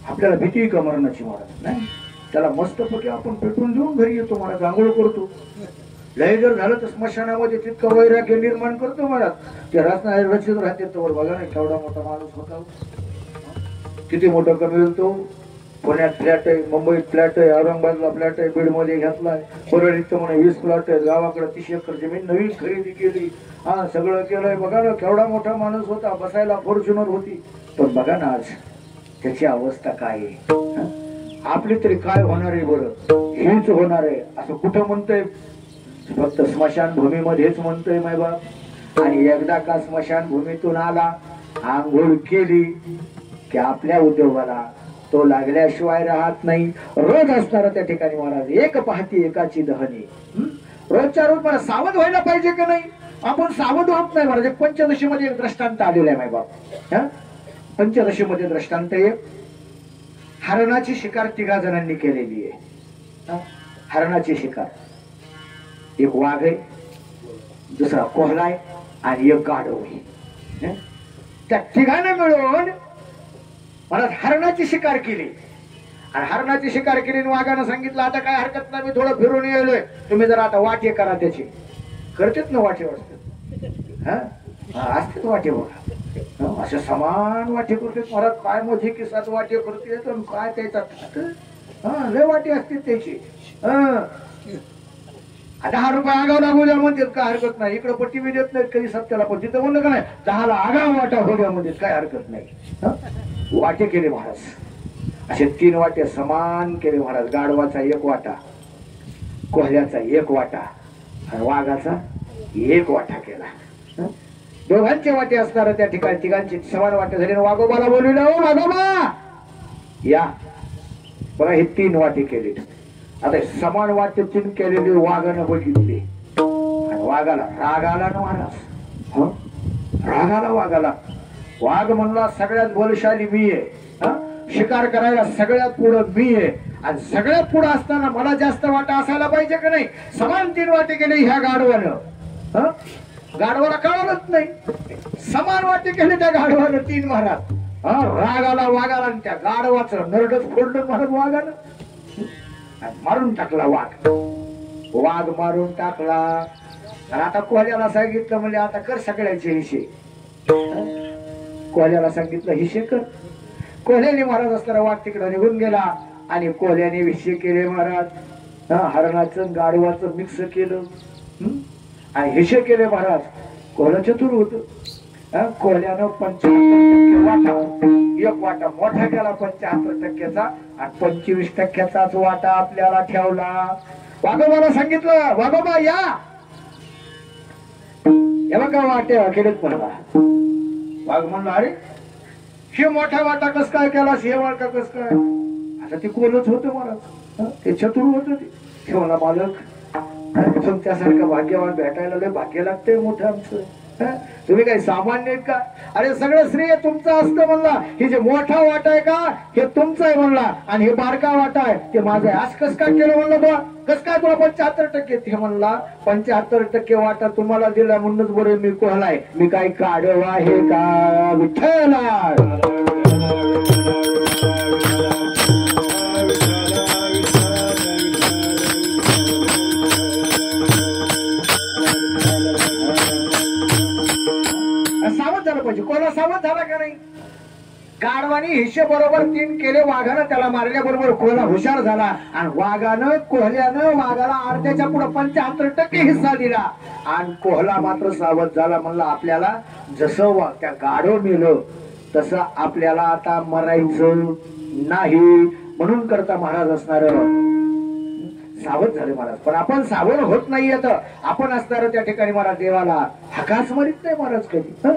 आपल्याला भीती का मरणाची महाराज? नाही, त्याला मस्तपैकी आपण पेटून देऊन घरी येतो महाराज, आंघोळ करतो. लय जर झालं तर स्मशानामध्ये तितकं वैराग्य निर्माण करतो महाराज. ते रचित राहते तर बघा ना केवढा मोठा माणूस होता, किती मोठं कमी तो. पुण्यात फ्लॅट आहे, मुंबईत फ्लॅट आहे, औरंगाबादला फ्लॅट आहे, बीड मध्ये घेतलाय, परळीत म्हणे 20 फ्लॅट आहेत, गावाकडे 30 एकर जमीन नवीन खरेदी केली. सगळं केलंय. बघा ना केवढा मोठा माणूस होता, बसायला फॉर्च्युनर होती. पण बघा ना आज त्याची अवस्था काय आहे. आपली तरी काय होणार आहे बरं? हेच होणार आहे असं कुठं म्हणतंय? फक्त स्मशानभूमीमध्येच म्हणतोय माय बाप. आणि एकदा का स्मशानभूमीतून आला, आंघोळ केली की आपल्या उद्योगाला तो लागल्याशिवाय राहत नाही. रोज असणारा त्या ठिकाणी महाराज एक पाहती एकाची दहनी. रोजच्या रोज मला सावध व्हायला पाहिजे की नाही? आपण सावध होत नाही महाराज. पंचदशी मध्ये एक दृष्टांत आलेला आहे माय बाप. पंचदशी मध्ये दृष्टांत एक हरणाची शिकार 3 जणांनी केलेली आहे. हरणाची शिकार. एक वाघ आहे, दुसरा कोल्हा आहे आणि एक गाढव आहे. त्या 3 मिळून मला हरणाची शिकार केली. आणि हरणाची शिकार केली आणि वाघानं सांगितलं आता काय हरकत नाही, मी थोडं फिरून येलोय, तुम्ही जरा आता वाटे करा त्याची. करतेत ना वाटे असतात, असतात वाटे बघा. असे समान वाटे करते महाराज. काय मध्ये किसात वाटे करते काय त्याच्यात लय वाटे असते त्याची. 10 रुपये आगाव लागू द्या म्हणतात काय हरकत नाही. इकडे पट्टी बी देत नाहीत कधी सत्याला, पण तिथं म्हणलं का नाही 10ला आगाव वाटा हो द्या म्हणतात काय हरकत नाही. वाटे केले महाराज. असे 3 वाटे समान केले महाराज. गाढवाचा 1 वाटा, कोल्ह्याचा 1 वाटा आणि वाघाचा 1 वाटा केला. दोघांचे वाटे असणार त्या ठिकाणी. तिघांचे समान वाटे झाले. वाघोबाला बोलविलं, हो वाघोबा या. बघा हे 3 वाटे केले. आता समान वाटे 3 केलेले वाघानं बघितले आणि वाघाला राग आला ना महाराज. राग आला वाघाला. वाघ म्हणला सगळ्यात बलशाली मी आहे, शिकार करायला सगळ्यात पुढं मी आहे आणि सगळ्यात पुढं असताना मला जास्त वाटा असायला पाहिजे का नाही? समान 3 वाटे केले ह्या गाढवानं. गाढवाला कळलंच नाही. समान वाटे केले त्या गाढवानं 3 महाराज. राग आला वाघाला आणि त्या गाढवाचं नरडच फोडलं महाराज वाघानं. मारून टाकला वाघ. वाघ मारून टाकला. आणि आता कोल्याला सांगितलं म्हणजे आता कर सगळ्याचे हिशे. कोल्याला सांगितलं हिशे कर. कोल्याने महाराज असताना वाघ तिकडे निघून गेला आणि कोल्याने हिशे केले महाराज. हरणाचं गाढवाचं मिक्स केलं आणि हिशे केले महाराज. कोल्हा चतुर होत. कोल्यानं 75% वाटा, 1 वाटा मोठा केला 75%चा आणि 25%चाच वाटा आपल्याला ठेवला. वाघोबाला सांगितलं वाघोबा या. बघा वाटे केलेत म्हणा. वाघ म्हणला अरे हे मोठा वाटा कस काय केला, हे वाटा कस काय? आता ते कोलच होत महाराज. ते चतुर होत ते. ते मला मालक तुमच्यासारखं भाग्यवान भेटायला लय भाग्य लागतंय मोठं आमचं. तुम्ही काही सामान्य आहेत का? अरे सगळं श्रेय तुमचं असतं म्हणला. हे जे मोठा वाटा आहे का हे तुमचं आहे म्हणला, आणि हे बारका वाटा आहे ते माझं आहे. आज कस काय केलं म्हणलं बा? कस काय तुला 75% ते म्हणला 75% वाटा तुम्हाला दिला म्हणूनच बरं मी कोहलाय. मी काय काढव आहे का विठ्ठला? सावध झालं पाहिजे. कोला सावध झाला का नाही? गाढवानी हिशे बरोबर 3 केले, वाघानं त्याला मारल्याबरोबर कोल्हा हुशार झाला, आणि कोल्ह्यानं वाघाला अर्ध्याच्या पुढे 75% हिस्सा दिला, आणि कोल्हा मात्र सावध झाला. म्हणला आपल्याला जसं त्या गाढव मेलं तसं आपल्याला आता मरायचं नाही, म्हणून करता महाराज असणार सावध झाले महाराज. पण आपण सावध होत नाहीये. तर आपण असणार त्या ठिकाणी महाराज देवाला हकाच मारित नाही महाराज कधी.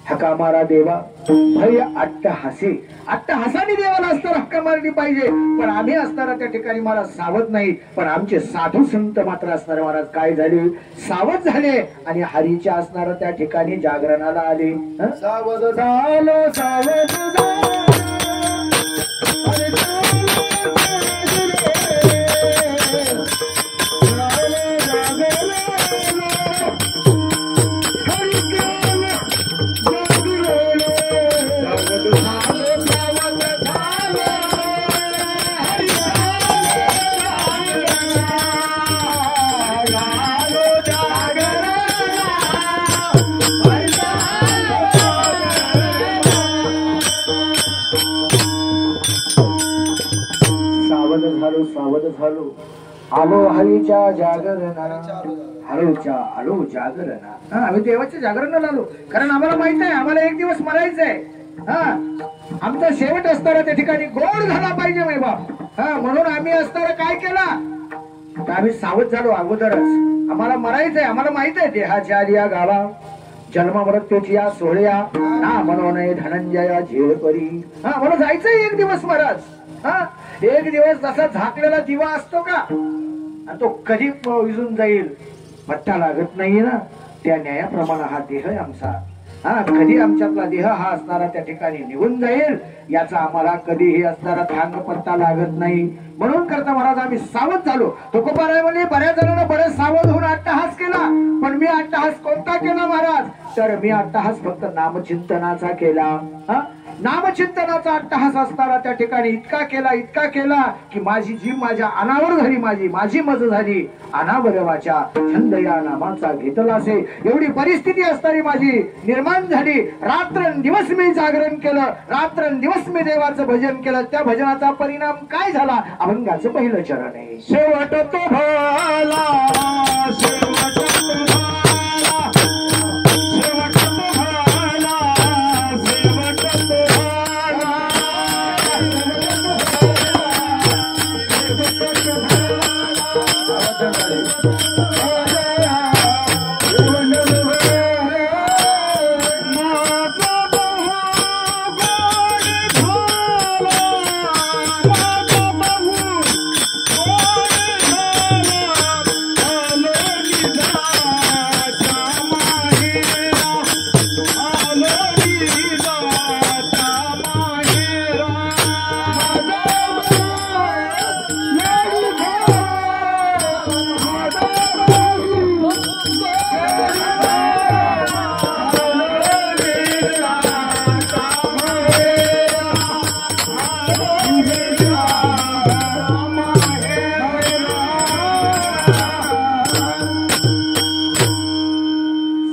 हका मारा देवा भय अट्टहासाने देवाला असताना हक्का मारली पाहिजे. पण आम्ही असताना त्या ठिकाणी महाराज सावध नाही. पण आमचे साधू संत मात्र असणारे महाराज काय झाले? सावध झाले, आणि हरीच्या असणारा त्या ठिकाणी जागरणाला आले. सावध झालो सावध झालो सावध झालो आलो हरीच्या जागरणा. आलो जागरणा. आम्ही देवाच्या जागरणाला आलो, कारण आम्हाला माहित आहे आम्हाला एक दिवस मरायचंय. आमचा शेवट असताना त्या ठिकाणी गोड झाला पाहिजे मै बाप. म्हणून आम्ही असताना काय केला? आम्ही सावध झालो अगोदरच. आम्हाला मरायचंय, आम्हाला माहित आहे देहाच्या या गावा जन्म मृत्यूची या सोहळ्या ना म्हणून धनंजया झेल करी. मला जायचंय एक दिवस महाराज. एक दिवस जसा झाकलेला दिवा असतो का, आणि तो कधी विझून जाईल पट्टा लागत नाहीये ना, त्या न्यायाप्रमाणे हा देह आहे आमचा. कधी आमच्यातला देह हा असणारा त्या ठिकाणी निघून जाईल याचा आम्हाला कधीही असणारा थांग पत्ता लागत नाही. म्हणून करता महाराज आम्ही सावध झालो. तुकोबाराय म्हणे बऱ्याच जणांना बरेच सावध होऊन अट्टहास केला, पण मी अट्टहास कोणता केला महाराज? तर मी अट्टहास फक्त नामचिंतनाचा केला. नामचिंतनाचा अट्टहास असताना त्या ठिकाणी इतका केला की माझी जीव माझ्या अनावर झाली, माझी मज झाली. अनावर वाचा छंद या नामाचा घेतला असे एवढी परिस्थिती असणारी माझी निर्माण झाली. रात्रंदिवस मी जागरण केलं, रात्रंदिवस मी देवाचं भजन केलं. त्या भजनाचा परिणाम काय झाला? अभंगाचं पहिलं चरण आहे. शेवट तो भाला, शेवट तो भाला, शेवट तो भाला,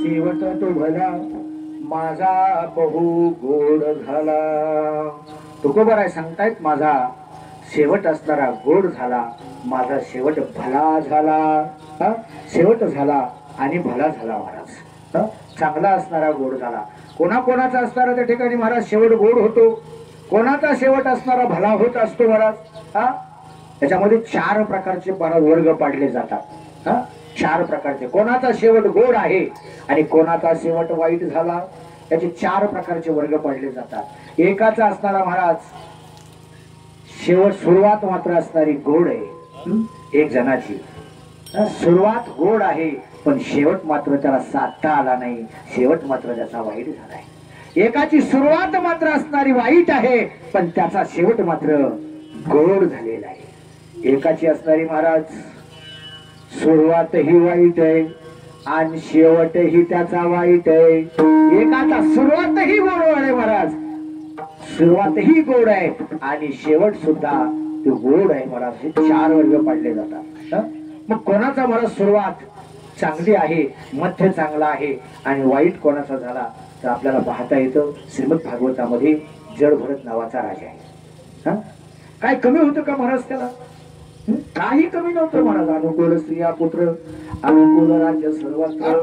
शेवट तो भाला, माझा बहु गोड झाला. तुकोबाराय सांगतायत माझा शेवट असणारा गोड झाला, माझा शेवट भला झाला. शेवट झाला आणि भला झाला महाराज. चांगला असणारा गोड झाला. कोणाचा असणारा त्या ठिकाणी महाराज शेवट गोड होतो, कोणाचा शेवट असणारा भला होत असतो महाराज. त्याच्यामध्ये 4 प्रकारचे वर्ग पाडले जातात. 4 प्रकारचे. कोणाचा शेवट गोड आहे आणि कोणाचा शेवट वाईट झाला, याचे 4 प्रकारचे वर्ग पाडले जातात. एकाचा असणारा महाराज शेवट सुरुवात मात्र असणारी गोड आहे, एक जणाची सुरुवात गोड आहे, पण शेवट मात्र त्याला साधता आला नाही. शेवट मात्र त्याचा वाईट झालाय. एकाची सुरुवात मात्र असणारी वाईट आहे, पण त्याचा शेवट मात्र गोड झालेला आहे. एकाची असणारी महाराज सुरुवातही वाईट आहे आणि शेवटही त्याचा वाईट आहे. एकाचा सुरुवातही गोड आहे महाराज, सुरुवातही गोड आहे आणि शेवट सुद्धा ते गोड आहे महाराज. हे 4 वर्ग पाडले जातात. मग कोणाचा महाराज सुरुवात चांगली आहे, मध्य चांगला आहे आणि वाईट कोणाचा झाला तर आपल्याला पाहता येतं. श्रीमद भागवतामध्ये जडभरत नावाचा राजा आहे. काय कमी होतं का महाराज त्याला? काही कमी नव्हतं महाराज. अनुकूल स्त्रिया पुत्र, अनुकूल राज्य सर्वत्र,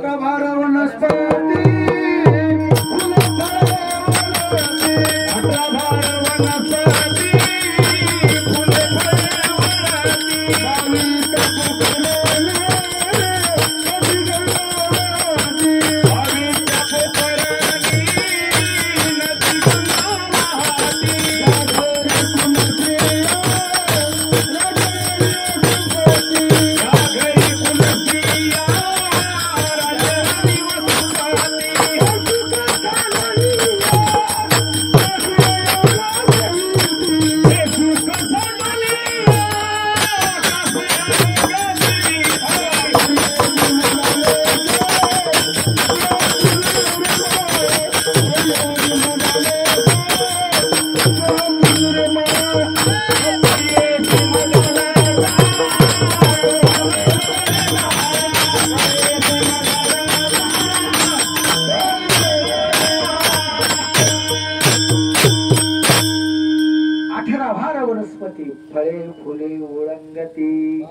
फळे फुले ओळंगती,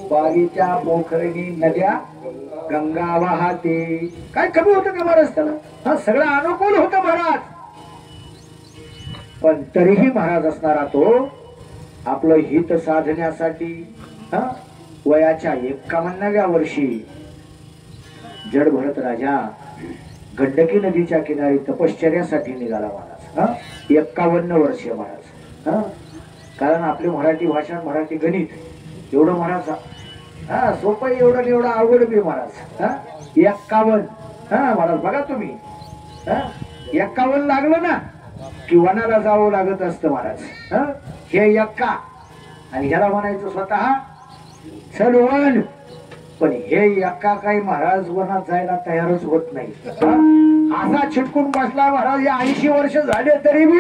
बागीच्या पोखरणी नद्या गंगा वाहते. काय कमी होतं का महाराज त्याला? हा सगळं अनुकूल होतं महाराज. पण तरीही महाराज असणारा तो आपलं हित साधण्यासाठी वयाच्या 51व्या वर्षी जडभरत राजा गंडकी नदीच्या किनारी तपश्चर्यासाठी निघाला महाराज. 51 वर्ष महाराज. कारण आपली मराठी भाषा, मराठी गणित एवढं महाराज सोपं एवढं एवढं अवघड बी महाराज. 51 महाराज बघा तुम्ही. 51 लागलं ना की वनाला जावं लागत असतं महाराज. हे 1 आणि ह्याला म्हणायचं स्वतः चल वन. पण हे 1 काही महाराज वनात जायला तयारच होत नाही. असा चिटकून बसला महाराज. या 80 वर्ष झाले तरी मी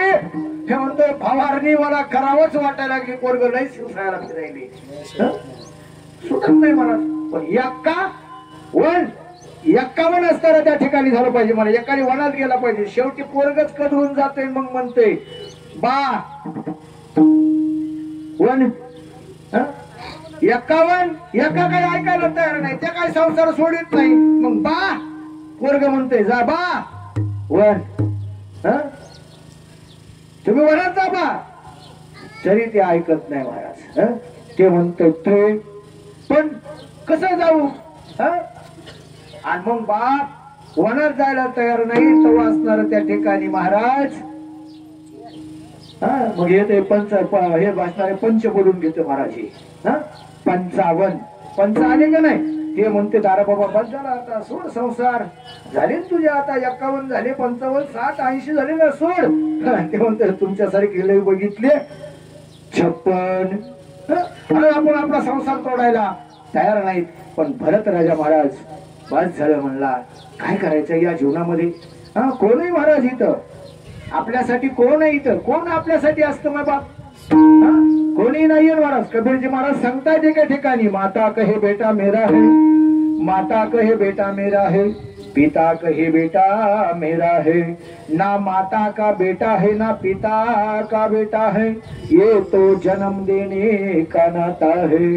हे म्हणतोय फवारणी मला करावंच वाटायला लागली. पोरग लई शिवसायला फिरायली सुटत नाही महाराज. पण 51 असताना त्या ठिकाणी झालं पाहिजे मला. एकाने वनात गेला पाहिजे. शेवटी पोरगच कधून जातोय मग म्हणते बा वन. 51 एका काही ऐकायला तयार नाही. त्या काही संसार सोडित नाही. मग बा पोरग म्हणते जा बा वन. तुम्ही वनात जा बा. तरी ते ऐकत नाही महाराज. ते म्हणते ते पण कसं जाऊ. आणि मग बाप वनात जायला तयार नाही. तो असणार त्या ठिकाणी महाराज. मग हे बसणारे पंच बोलून घेतो महाराज. 55 पंच आले का नाही. ते म्हणते दारा बाबा बस झाला आता सोड संसार झाले तुझे. आता 51 झाले, 55, 60, 80 झाले ना सोड. ते म्हणते तुमच्यासारखे लई बघितले 56. आपण आपला संसार तोडायला तयार नाहीत. पण भरत राजा महाराज बस झालं म्हणला. काय करायचं या जीवनामध्ये. कोणही महाराज इथं आपल्यासाठी कोण आहे. इथं कोण आपल्यासाठी असतं मग बाप. कोणी नाहीये महाराज. कबीरजी महाराज सांगतायत एका ठिकाणी माता कहे बेटा मेरा है, माता कहे बेटा मेरा है, पिता कहे बेटा मेरा है. ना माता का बेटा है ना पिता का बेटा है, ये तो जन्म देने का नाता है.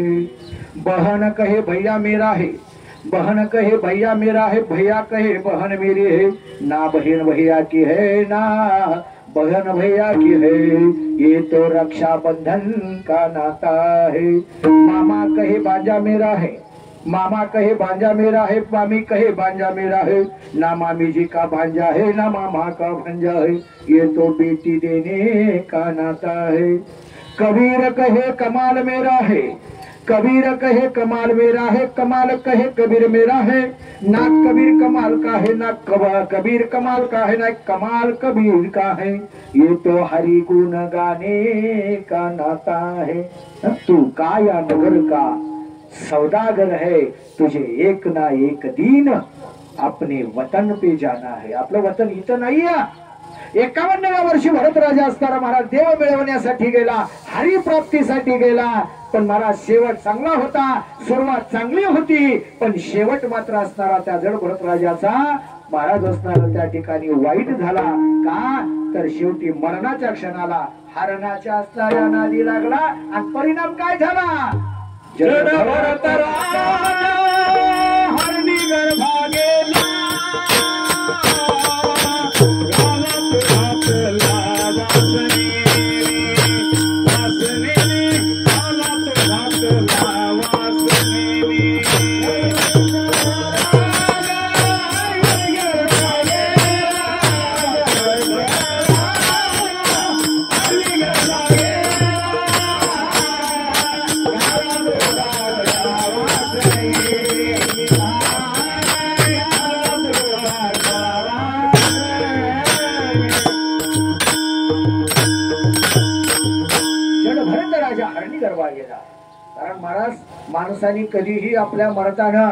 बहन कहे भैया मेरा है, बहन कहे भैया मेरा है, भैया कहे बहन मेरी है. ना बहन भैया की है ना बहन भैया की है, ये तो रक्षा बंधन का नाता है. मामा कहे बांजा मेरा है, मामा कहे बांजा मेरा है, मामी कहे बांजा मेरा है. ना मामी जी का बांजा है ना मामा का भांजा है, ये तो बेटी देने का नाता है. कबीर कहे कमाल मेरा है, कबीर कहे कमाल मेरा है, कमाल कहे कबीर मेरा है। ना कबीर कमाल का है, ना कबीर कमाल का है, ना कमाल कबीर का है। ये तो हरि गुण गाने का नाता है। तू काया नगर का सौदागर है, तुझे एक ना एक दिन अपने वतन पे जाना है। आपलं वतन इथं नाही आहे। 51व्या वर्षी भरत राजा असताना महाराज देव मिळवण्यासाठी गेला, हरिप्राप्तीसाठी गेला, पण महाराज शेवट चांगला होता, सुरुवात चांगली होती, पण शेवट मात्र असणारा त्या जड भरत राजाचा महाराज असणारा त्या ठिकाणी वाईट झाला। का तर शेवटी मरणाच्या क्षणाला हरणाच्या असणाऱ्या नादी लागला आणि परिणाम काय झाला? जड भरत राजा हरणी गर्भा गेला, कारण महाराज माणसाने कधीही आपल्या मरताना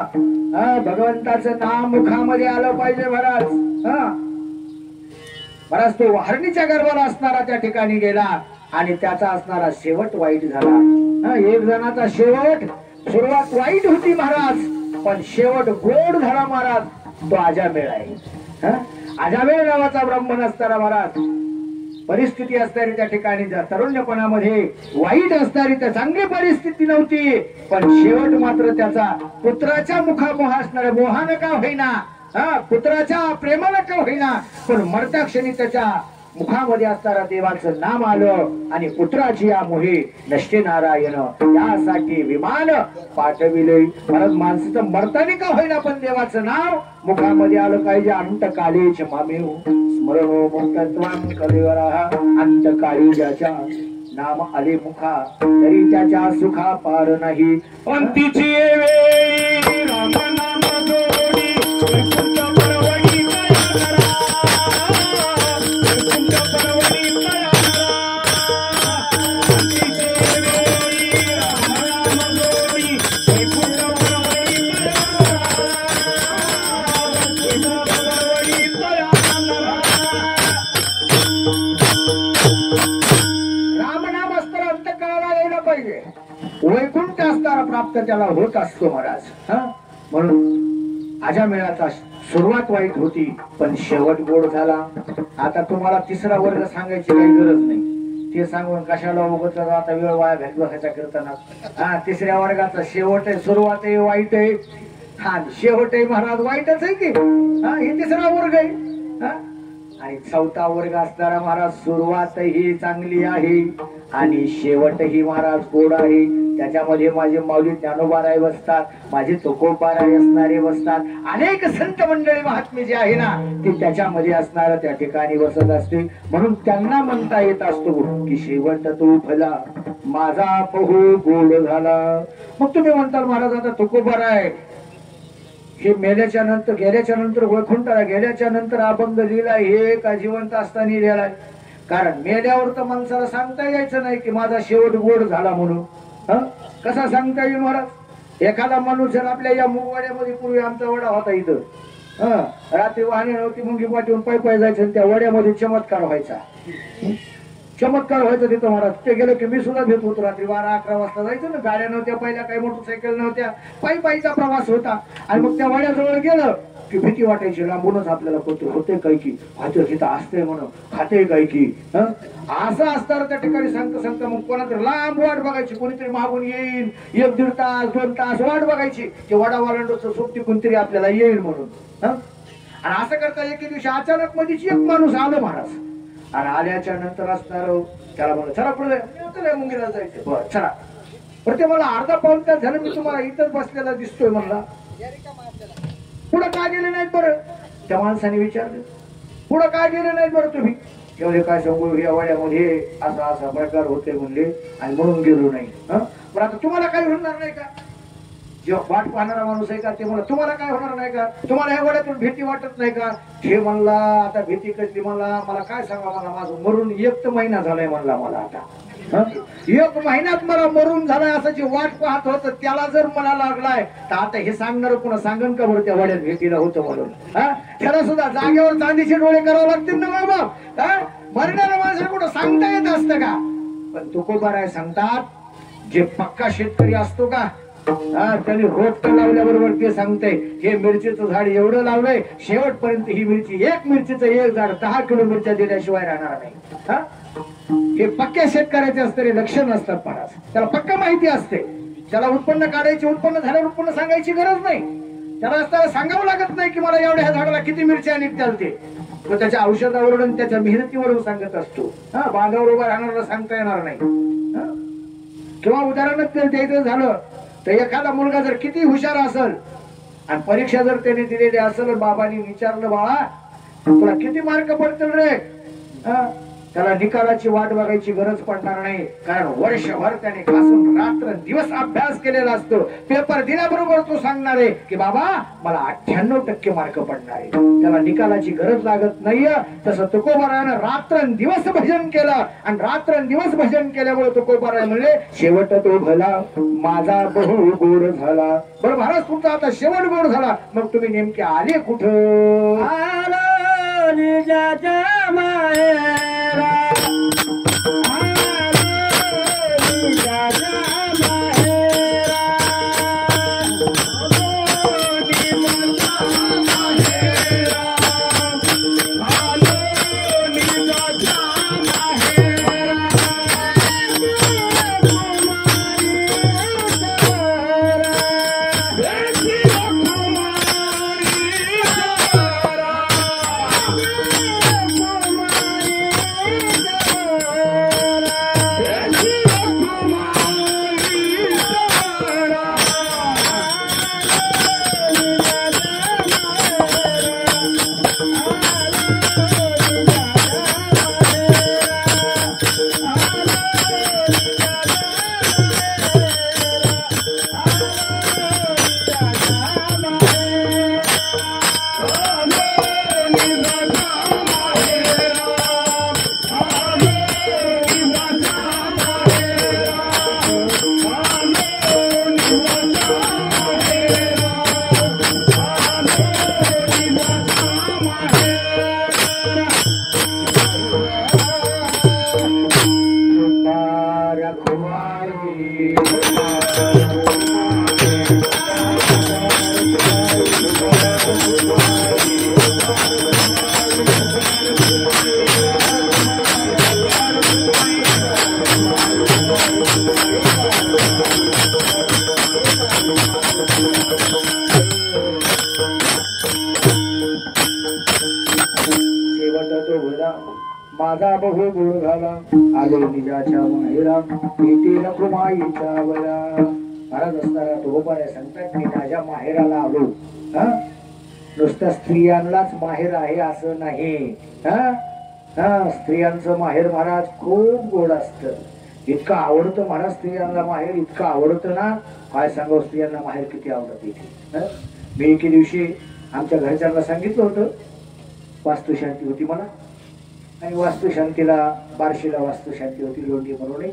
भगवंताचं नाम मुखामध्ये आलं पाहिजे महाराज। महाराज तो हरणीच्या गर्भाला असणारा त्या ठिकाणी गेला आणि त्याचा असणारा शेवट वाईट झाला। एक जणाचा शेवट सुरुवात वाईट होती महाराज, पण शेवट गोड झाला महाराज। तो आजामेळ आहे। आजामेळ नावाचा ब्राह्मण असताना महाराज परिस्थिती असणारी त्या ठिकाणी तरुणपणामध्ये वाईट असणारी तर चांगली परिस्थिती नव्हती, पण शेवट मात्र त्याचा पुत्राच्या मुखामोह असणाऱ्या मोहानं का होईना, पुत्राच्या प्रेमानं का होईना, पण मरत्या क्षणी त्याच्या मुखामध्ये असणारा देवाचं नाम आलं आणि पुत्राची या मोहे नष्टे नारायण यासाठी विमान पाठविले। परत माणसं तर मरतानी का होईना, पण देवाचं नाव मुखामध्ये आलं पाहिजे। अंतकाळीच मामेव स्मरणो मुक्तत्वां कलेवरः, अंतकाळी ज्याच्या नाम आले मुखा तरी त्याच्या सुखा पार नाही। अंतीची वेळी राम नाम जोडी वैकुंठ परवडी तया करा, वैकुंठ परवडी तया करा। अंतीची वेळी राम नाम जोडी वैकुंठ परवडी तया करा, वैकुंठ परवडी तया करा। रामनाम असताना अंतकाळाला यायला पाहिजे, वैकुंठ असताना प्राप्त त्याला होत असतो महाराज। म्हणून आजामेळाचा सुरुवात वाईट होती, पण शेवट गोड झाला। आता तुम्हाला तिसरा वर्ग सांगायची काही गरज नाही, ते सांगून कशाला उगत आता वेळ वाया घालत बसायचा कीर्तनात। तिसऱ्या वर्गाचा शेवट आहे, सुरुवात आहे वाईट आहे, शेवट आहे महाराज वाईटच आहे की। हे तिसरा वर्ग आहे। आणि चौथा वर्ग असणारा महाराज सुरुवातही चांगली आहे आणि शेवटही महाराज गोड आहे। त्याच्यामध्ये माझे माऊली ज्ञानोबाराय बसतात, माझे तुकोबाराय असणारे बसतात, अनेक संत मंडळी महात्मे जे आहे ना ते त्याच्यामध्ये असणारा त्या ठिकाणी बसत असते। म्हणून त्यांना म्हणता येत असतो की शेवट तो भला माझा बहु गोड झाला। मग तुम्ही म्हणताल महाराज आता तुकोबाराय हे मेल्याच्या नंतर गेल्याच्या नंतर वैकुंठाला गेल्याच्या नंतर अभंग लिहिलाय, हे का जिवंत असताना लिहिलाय? कारण मेल्यावर तर माणसाला सांगता यायचं नाही की माझा शेवट गोड झाला म्हणून। कसा सांगता येईल महाराज? एखादा मनुष्य आपल्या या मुंगवाड्यामध्ये पूर्वी आमचा वडा होता इथं, रात्री वाहने नव्हती, मुंगी पाठवून पाय पाय जायचं, त्या वड्यामध्ये चमत्कार व्हायचा, चमत्कार व्हायचा तिथं महाराज। ते गेलं की मी सुद्धा भेट होतो, रात्री 12-11 वाजता जायचं ना, गाड्या नव्हत्या पहिल्या, काही मोटरसायकल नव्हत्या, पायी पायीचा प्रवास होता। आणि मग त्या वड्याजवळ गेलं की भीती वाटायची, लांबूनच आपल्याला होते काय की हाते तिथं असतंय म्हणून, खाते काय की असं असताना त्या ठिकाणी सांगता सांगता मग कोणातरी लांब वाट बघायची, कोणीतरी मागून येईल, 1-1.5 तास 2 तास वाट बघायची की वडा वालांडोचं सोबती कोणतरी आपल्याला येईल म्हणून। आणि असं करता एके दिवशी अचानक मध्येच एक माणूस आलं महाराज, आणि आल्याच्या नंतर असणार त्याला म्हणलं चला पुढे मुंगीला जायचं, बरं चला। पण ते मला अर्धा पाऊण तास झालं मी तुम्हाला इथंच बसलेला दिसतोय म्हणला, पुढं का गेले नाहीत बरं? त्या माणसाने विचारलं पुढं का गेले नाहीत बरं तुम्ही? एवढे काय सांगू, या वड्यामध्ये असा असा प्रकार होते म्हणले आणि म्हणून गेलो नाही। पण आता तुम्हाला काही होणार नाही का? जेव्हा वाट पाहणारा माणूस आहे का ते म्हणला तुम्हाला काय होणार नाही का? तुम्हाला ह्या वड्यातून भीती वाटत नाही का? हे म्हणला आता भीती कसली म्हणला, मला काय सांगा, मला माझं मरून 1 महिना झालाय म्हणला मला आता. 1 महिन्यात मला मरून झालाय असं जे वाट पाहत होत त्याला जर मला लागलाय तर आता हे सांगणार पुन्हा सांगन का बरं त्या वड्यात भीतीला होतं म्हणून? त्याला सुद्धा जागेवर चांदीचे डोळे करावे लागतील ना बाबा. मरणाऱ्या माणसाला कुठं सांगता येत असतं का? पण तुकोबाराय सांगतात, जे पक्का शेतकरी असतो का त्यांनी रोपट लावल्याबरोबर ते सांगते हे मिरचीचं झाड एवढं लावलंय शेवटपर्यंत ही मिरची, 1 मिरचीचं 1 झाड 10 किलो मिरच्या दिल्याशिवाय राहणार नाही. हे पक्क्या शेतकऱ्याचे असणारे लक्षण असतात. पणास त्याला पक्का माहिती असते. त्याला उत्पन्न काढायची, उत्पन्न झाल्यावर उत्पन्न सांगायची गरज नाही. त्याला असताना सांगावं लागत नाही की मला एवढ्या झाडाला किती मिरच्या निघतात ते. तो त्याच्या औषधावरून त्याच्या मेहनतीवरून सांगत असतो. बांधावर उभा राहणारा सांगता येणार नाही. किंवा उदाहरणार्थ द्यायचं झालं तर एखादा मुलगा जर किती हुशार असेल आणि परीक्षा जर त्याने दिलेली असेल, बाबांनी विचारलं बाळा तुला किती मार्क पडतील रे, त्याला निकालाची वाट बघायची गरज पडणार नाही. कारण वर्षभर त्याने खासून रात्र दिवस अभ्यास केलेला असतो. पेपर दिल्याबरोबर तो सांगणार आहे की बाबा मला 98% मार्क पडणार आहे. त्याला निकालाची गरज लागत नाहीये. तसं तुकोबारायानं रात्रंदिवस भजन केलं आणि रात्रंदिवस भजन केल्यामुळे तुकोबाराय म्हणले शेवट तो भला माझा बहु गोड झाला. बरं महाराज तुमचा आता शेवट गोड झाला, मग तुम्ही नेमके आले कुठं? आलो निजाच्या माहेरा, माझा बहु गोड झाला आलो निजाच्या माहेरा भेटी नको माईच्या वरा. महाराज असणारा तुकोबाराय सांगतात मी माझ्या माहेराला आलो. नुसत्या स्त्रियांनाच माहेर आहे असं नाही. स्त्रियांचं माहेर महाराज खूप गोड असतं. इतकं आवडतं महाराज स्त्रियांना माहेर, इतकं आवडतं ना काय सांगावं. स्त्रियांना माहेर किती आवडत इथे. मी एके दिवशी आमच्या घरच्यांना सांगितलं होतं वास्तुशांती होती मला, आणि वास्तुशांतीला बार्शीला वास्तुशांती होती लोंढी म्हणून.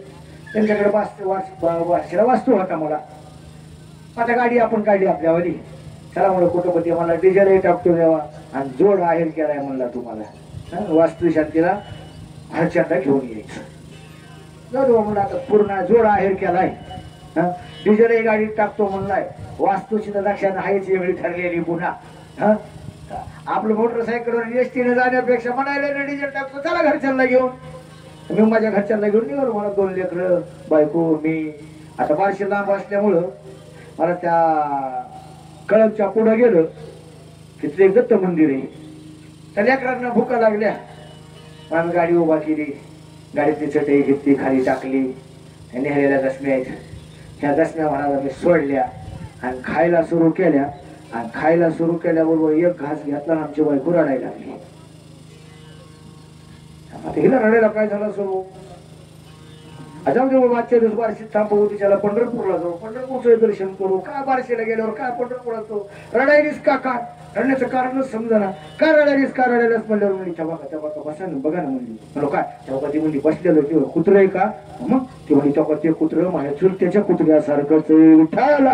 त्यांच्याकडे बार्शीला वास्तू होता मला. आता गाडी आपण काढली आपल्यावाली. चला म्हणलं कुटुंबती मला डिझेलही टाकतो देवा आणि जोड आहेर केलाय म्हणला तुम्हाला वास्तुशांतीला घरच्यांना घेऊन यायचं. जाऊ म्हणलं आता पूर्ण जोड आहेर केलाय, डिझेलही गाडीत टाकतो म्हणलाय. वास्तूची तर लक्षात आहेच वेगळी ठरलेली पुन्हा. आपलं मोटरसायकलवर एसटीने जाण्यापेक्षा म्हणायला डिझेल टाकतो चला घरच्यांना घेऊन. मी माझ्या घरच्यांना घेऊन निघालो. मला 2 लेकरं बायको मी. आता बारशी लांब असल्यामुळं मला त्या कळपच्या पुढं गेलं तिथे एक दत्त मंदिर आहे. त्या लेकरांना भुका लागल्या. आम्ही गाडी उभा केली, गाडीतली चटई घेतली खाली टाकली, नेहलेल्या दशम्या आहेत त्या दशम्या म्हणाला मी सोडल्या आणि खायला सुरू केल्या. आणि खायला सुरू केल्याबरोबर एक घास घेतला आणि आमची बायको रडायला लागली. आता हिला रडायला काय झालं सुरू. अजाम जेव्हा मागच्या दिवस बारशीत थांबवू त्याला पंढरपूरला जाऊ, पंढरपूरचं दर्शन करू. का बारशीला गेल्यावर काय पंढरपुरात जाऊ? रडायलीस का? काय रडण्याचं कारणच समजा का रडायलीस का रडायलाच म्हणल्यावर म्हणजे तेव्हा बसा ना, बघा ना म्हणजे म्हणलो काय तेव्हा ती म्हणजे बसलेलं ते कुत्र आहे का? मग ते म्हणजे तेव्हा ते कुत्र माझ्या चुलत्याच्या कुत्र्यासारखंच विठाला.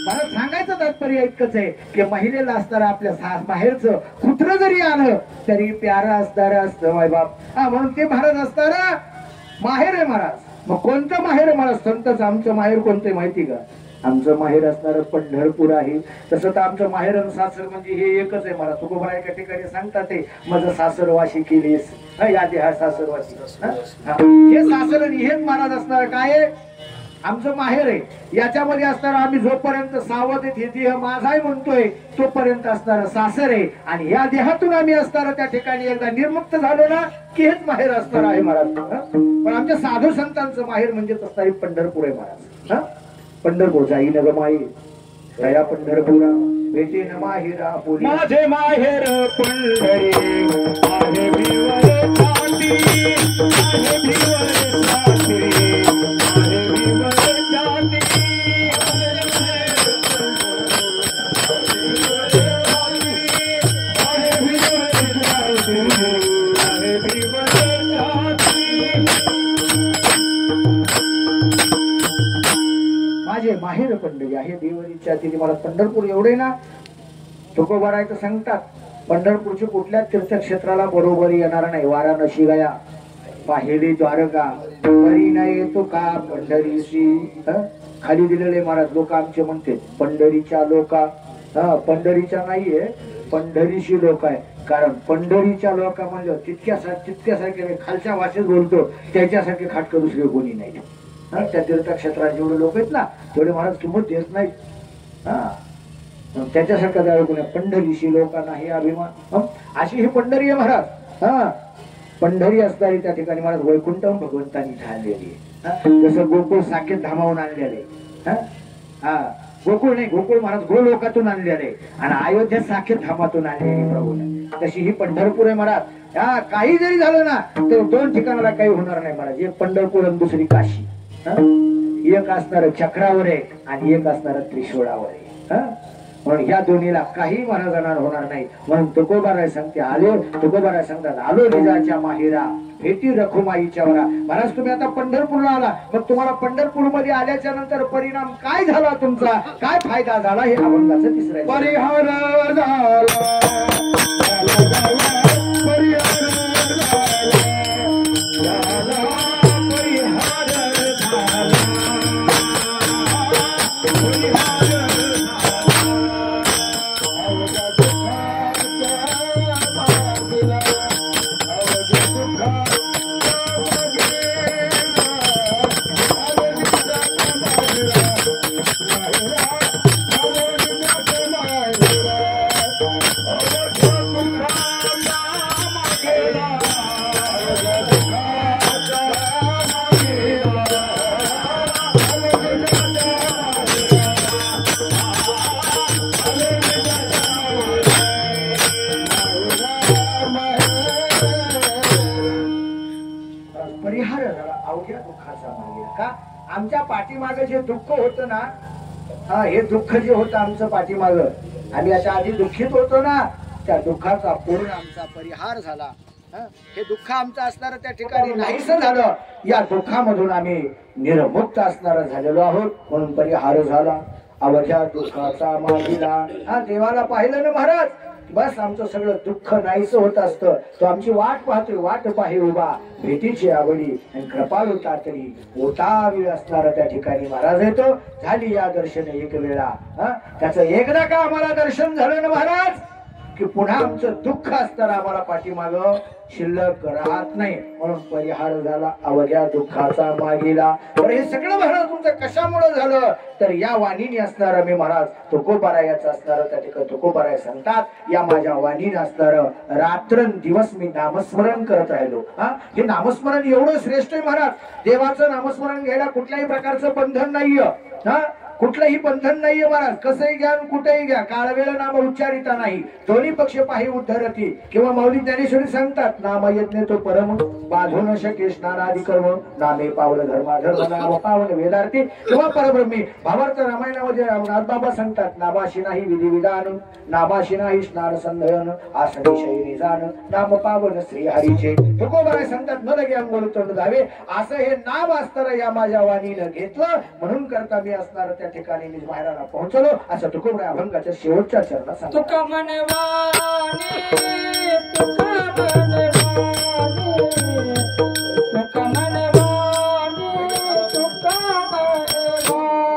मला सांगायचं तात्पर्य इतकंच आहे की महिलेला असताना आपल्या बाहेरचं कुत्र जरी आलं तरी प्यारा असणारं असतं माय बाप. हा म्हणून ते महाराज असताना माहेर आहे महाराज. मग कोणतं माहेर आहे महाराज? संतच. आमचं माहेर कोणतं आहे माहिती का? आमचं माहेर असणारं पंढरपूर आहे. तसं तर आमचं माहेर आणि सासर म्हणजे हे एकच आहे महाराज. तुकोबरा एका ठिकाणी सांगतात ते माझं सासर वाशी केलीस यादी हा सासर वाशी. हे सासर आणि हेच महाराज असणार काय आहे? आमचं माहेर आहे. याच्यामध्ये असणारा आम्ही जोपर्यंत सावध हे देह माझाय म्हणतोय तोपर्यंत असणारं सासर आहे. आणि या देहातून आम्ही असणारं त्या ठिकाणी एकदा निर्मुक्त झालो ना की हेच माहेर असणार आहे महाराज. पण आमच्या साधू संतांचं माहेर म्हणजेच असणारी पंढरपूर आहे महाराज. पंढरपूर जाई न ग माई दया पंढरपुरा भेटे न माहेरा पुरी माझे माहेर पंढरी आहे भिवर छाती, आहे भिवर छाती, आहे भिवर छाती. माझे माहेर पंढरी आहे देवरीच्या तिथे. मला पंढरपूर एवढे ना तुकोबारायचं सांगतात पंढरपूरच्या कुठल्या तीर्थक्षेत्राला बरोबर येणार नाही. वाराणसी गया पाहिली द्वारका बरी नाही येतो का पंढरीशी. खाली दिलेले महाराज लोक आमचे म्हणते पंढरीच्या लोका. पंढरीच्या नाहीये पंढरीशी लोक आहे. कारण पंढरीच्या लोका म्हणलं तितक्यासारखे खालच्या भाषेत बोलतो त्याच्यासारखे खाटकं दुसरे कोणी नाही. त्या तीर्थक्षेत्रात जेवढे लोक आहेत ना तेवढे महाराज किंमत देत नाही. त्याच्यासारखं त्यावेळी कोणी पंढरीशी लोकांना हे अभिमान. अशी ही पंढरी आहे महाराज. पंढरी असणारी त्या ठिकाणी महाराज वैकुंठ भगवंतांनी ठाणलेली आहे. जसं गोकुळ साकेत धामावून आणलेले. गोकुळ नाही, गोकुळ महाराज गोलोकातून आणलेले आणि अयोध्या साकेत धामातून आणलेली प्रभू. तशी ही पंढरपूर आहे महाराज. काही जरी झालं ना तर दोन ठिकाणाला काही होणार नाही महाराज. एक पंढरपूर आणि दुसरी काशी. एक असणार चक्रावर आहे आणि एक असणार त्रिशूळावर आहे. म्हणून ह्या दोन्हीला काही महाराजांना होणार नाही. म्हणून तुकोबाराय सांगते आले तुकोबाराय सांगतात आलो निजाच्या माहेरा भेटी रखुमाईच्या वरा. महाराज तुम्ही आता पंढरपूरला आला मग तुम्हाला पंढरपूर मध्ये आल्याच्या नंतर परिणाम काय झाला तुमचा काय फायदा झाला हे अभंगाचं तिसरं परिहार झाला, आमच्या पाठीमागे जे दुःख होतं ना हे दुःख जे होतं आमचं पाठीमाग आम्ही याच्या आधी दुःखित होतो ना त्या दुःखाचा पूर्ण आमचा परिहार झाला. हे दुःख आमचं असणार त्या ठिकाणी नाहीसं झालं. या दुःखामधून आम्ही निर्मुक्त असणार झालेलो आहोत म्हणून परिहार झाला. अवघ्या दुःखाचा मागिला. देवाला पाहिलं ना महाराज बस आमचं सगळं दुःख नाहीसं होत असतं. तो आमची वाट पाहतोय. वाट पाहे उभा भेटीची आवडी आणि कृपाळू तातडी ओटावी असणार त्या ठिकाणी महाराज येतो. झाली या दर्शन एक वेळा. त्याचं एकदा का आम्हाला दर्शन झालं ना महाराज की पुन्हा आमचं दुःख असताना आम्हाला पाठीमाग शिल्लक राहत नाही म्हणून परिहार झाला. अवघ्या दुःखाचा मागिला. तर हे सगळं महाराज तुमचं कशामुळे झालं तर या वाणीने असणार मी महाराज तुकोबारायाचं असणार त्या ठिकाणी तुकोबाराय सांगतात या माझ्या वाणीने असणार रात्रंदिवस मी नामस्मरण करत राहिलो. हे नामस्मरण एवढं श्रेष्ठ आहे महाराज. देवाचं नामस्मरण घ्यायला कुठल्याही प्रकारचं बंधन नाहीये. कुठलंही बंधन नाहीये महाराज. कसंही घ्या आणि कुठेही घ्या, काळवेळ नाम उच्चारिता नाही, दोन्ही पक्ष पाही उद्धरती. किंवा माऊली ज्ञानेश्वरी सांगतात, नाम यज्ञ तो परम बाधो न शके स्नानादी कर्म, नामे पावन धर्माधर्म नाम पावन वेदार्थी किंवा परब्रह्मी. भावार्थ रामायणामध्ये रामनाथ बाबा सांगतात, नामाशी नाही विधी विधान, नामाशी नाही स्नान संधन, आसनी शयनी जाण, नाम पावन श्री हरीचे. तुकोबाराय सांगतात, न लगे अंघोळ तोंड जावे, असं हे नाम असताना या माझ्या वाणीनं घेतलं, म्हणून करता मी असणार त्या ठिकाणी मी बाहेराला पोहोचलो. असं तुकोबाराय अभंगाच्या शेवटच्या चरणात सांगतात. तुका म्हणे वाणी, तुका म्हणे वाणी, तुका म्हणे वाणी, तुका म्हणे वाणी,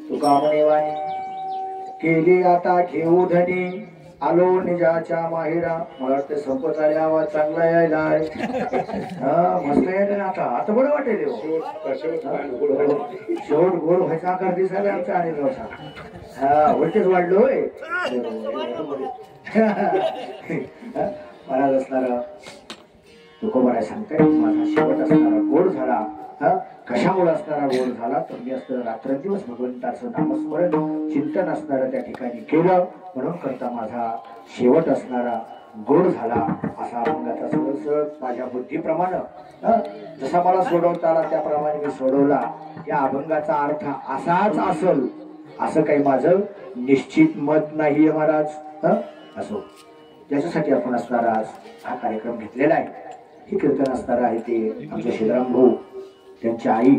तुका म्हणे वाणी, तुका म्हणे केली आता घेऊ धनी, आलो निजाच्या माहेरा. मला वाटतं संपत आले, आवाज चांगला यायला. हा मस्त यायला ना. आता आता बरं वाटेल. शेवट गोड व्हायचा आकार दिसायला आमचा आणि दिवसा. हा व्होल्टेज वाढलोय. मला असणारा तुकोबाराय सांगताय, माझा शेवट असणारा गोड झाला. कशामुळे असणारा गोड झाला तर मी असतं रात्रंदिवस भगवंताचं नामस्मरण चिंतन असणारं त्या ठिकाणी केलं, म्हणून करता माझा शेवट असणारा गोड झाला. असा अभंगाचा सरळ सरळ माझ्या बुद्धीप्रमाणे जसा मला सोडवता आला त्याप्रमाणे मी सोडवला. या अभंगाचा अर्थ असाच असल असं काही माझं निश्चित मत नाहीये महाराज. असो, त्याच्यासाठी आपण असणारा आज हा कार्यक्रम घेतलेला आहे. हे कीर्तन असणार आहे ते आमचे श्रीराम भाऊ, त्यांची आई.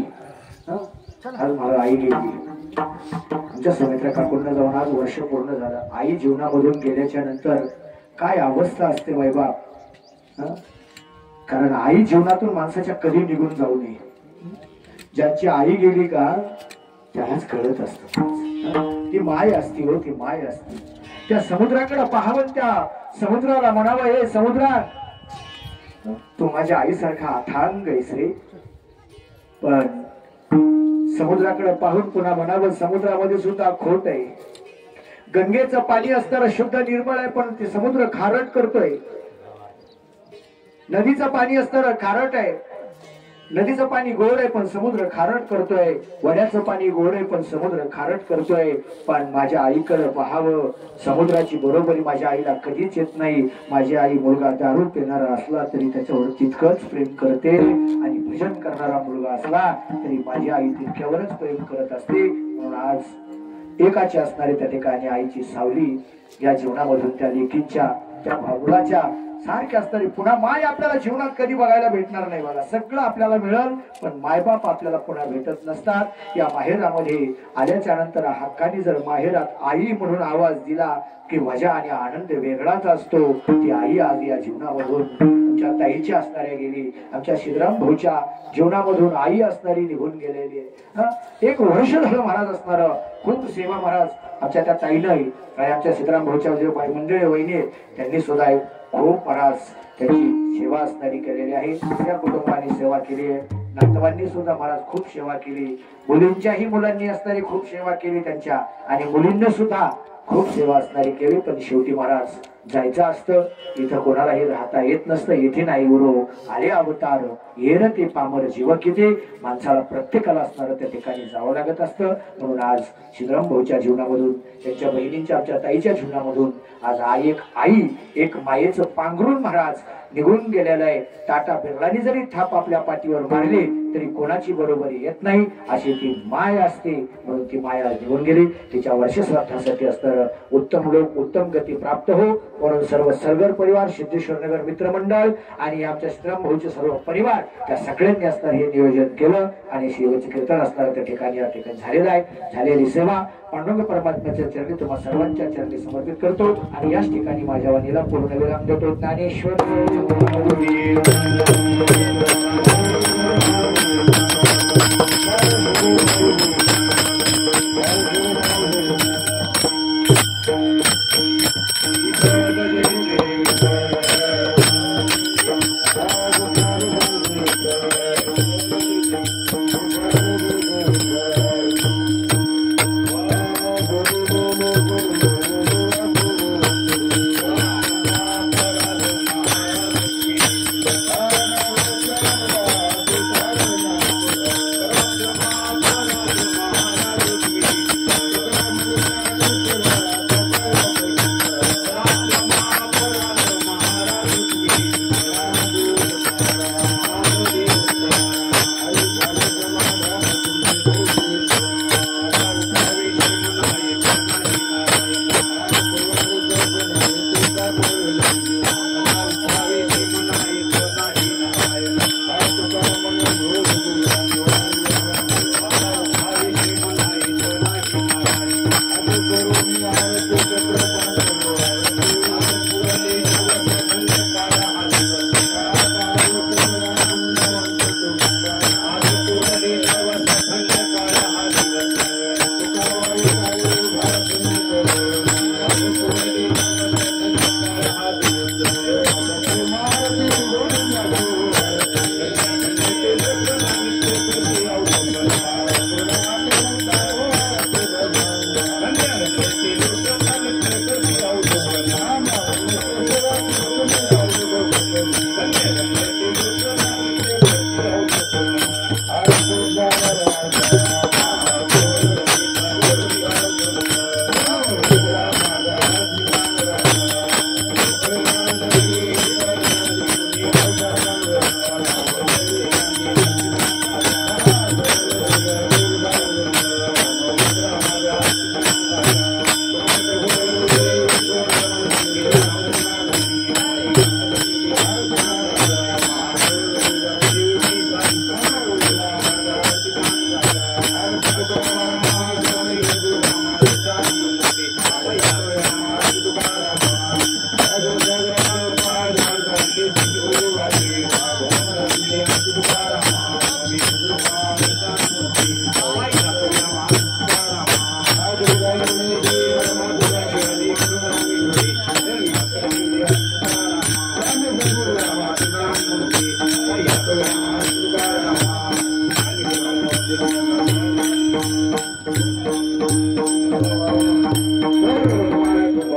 आज मला आई गेली. आमच्या सुमित्रा काकूंना जाऊन आज वर्ष पूर्ण झालं. आई जीवनामधून गेल्याच्या नंतर काय अवस्था असते बाप. कारण आई जीवनातून माणसाच्या कधी निघून जाऊ नये. ज्यांची आई गेली का त्यालाच कळत असत. ती माय असती हो, ती माय असती. त्या समुद्राकडे पाहावं, त्या समुद्राला म्हणावं, हे समुद्रा तू माझ्या आईसारखा अथांग आहेस रे. पण समुद्राकडे पाहून पुन्हा म्हणावं, समुद्रामध्ये सुद्धा खोट आहे. गंगेचं पाणी असताना शुद्ध निर्मळ आहे, पण ते समुद्र खारट करतोय. नदीचं पाणी असताना खारट आहे, नदीचं पाणी गोड आहे पण समुद्र खारट करतोय. वड्याचं पाणी गोड आहे पण समुद्र खारट करतोय. पण माझ्या आईकडे पाहावं, समुद्राची बरोबरी माझ्या आईला कधीच येत नाही. माझी आई मुलगा दारू पिणारा असला तरी त्याच्यावर तितकंच प्रेम करते, आणि भजन करणारा मुलगा असला तरी माझी आई तितक्यावरच प्रेम करत असते. म्हणून आज एकाची असणारी त्या ठिकाणी आईची सावली या जीवनामधून त्या लेकींच्या, त्या भाऊलाच्या सारखे असणारी पुन्हा माय आपल्याला जीवनात कधी बघायला भेटणार नाही. मला सगळं आपल्याला मिळेल पण मायबाप आपल्याला पुन्हा भेटत नसतात. या माहेरामध्ये आल्याच्या नंतर हक्काने जर माहेरात आई म्हणून आवाज दिला की मजा आणि आनंद वेगळाच असतो. ती आई आज या जीवनामधून आमच्या ताईची असणाऱ्या गेली, आमच्या श्रीराम भाऊच्या जीवनामधून आई असणारी निघून गेलेली आहे. 1 वर्ष झालं महाराज असणार खूप सेवा महाराज आमच्या त्या ताईनं आणि आमच्या श्रीराम भाऊच्या जे मंडळी वहिनी त्यांनी सुद्धा खूप महाराज त्याची सेवा असणारी केलेली आहे. त्या कुटुंबाने सेवा केली आहे. नातवांनी सुद्धा महाराज खूप सेवा केली. मुलींच्याही मुलांनी असणारी खूप सेवा केली त्यांच्या, आणि मुलींनी सुद्धा खूप सेवा असणारी केली. पण शेवटी महाराज जायचं असतं, इथं कोणालाही राहता येत नसतं. येथे नाही गुरु आले अवतार, येर ते पामर जीव किती. माणसाला प्रत्येकाला असणारं त्या ठिकाणी जावं लागत असतं. म्हणून आज श्रीराम भाऊच्या जीवनामधून, त्यांच्या बहिणींच्या, आमच्या ताईच्या जीवनामधून आज आई एक मायेचं पांघरून महाराज निघून गेलेलं आहे. टाटा बिर्लानी जरी थाप आपल्या पाठीवर मारली तरी कोणाची बरोबरी येत नाही, अशी ती माय असते. म्हणून ती माया निघून गेली. तिच्या वर्षश्राद्धासाठी असणारं उत्तम लोक उत्तम गती प्राप्त हो म्हणून सर्व सरगर परिवार, सिद्धेश्वर नगर मित्रमंडळ आणि आमच्या श्रीराम भाऊचे सर्व परिवार त्या सगळ्यांनी असणार हे नियोजन केलं. आणि शिवाचे कीर्तन असणार त्या ठिकाणी या ठिकाणी झालेलं आहे. झालेली सेवा पांडुरंग परमात्म्याच्या चरणी तुम्हा सर्वांच्या चरणी समर्पित करतो. आणि याच ठिकाणी माझ्या वाणीला पूर्ण विराम देतो. ज्ञानेश्वर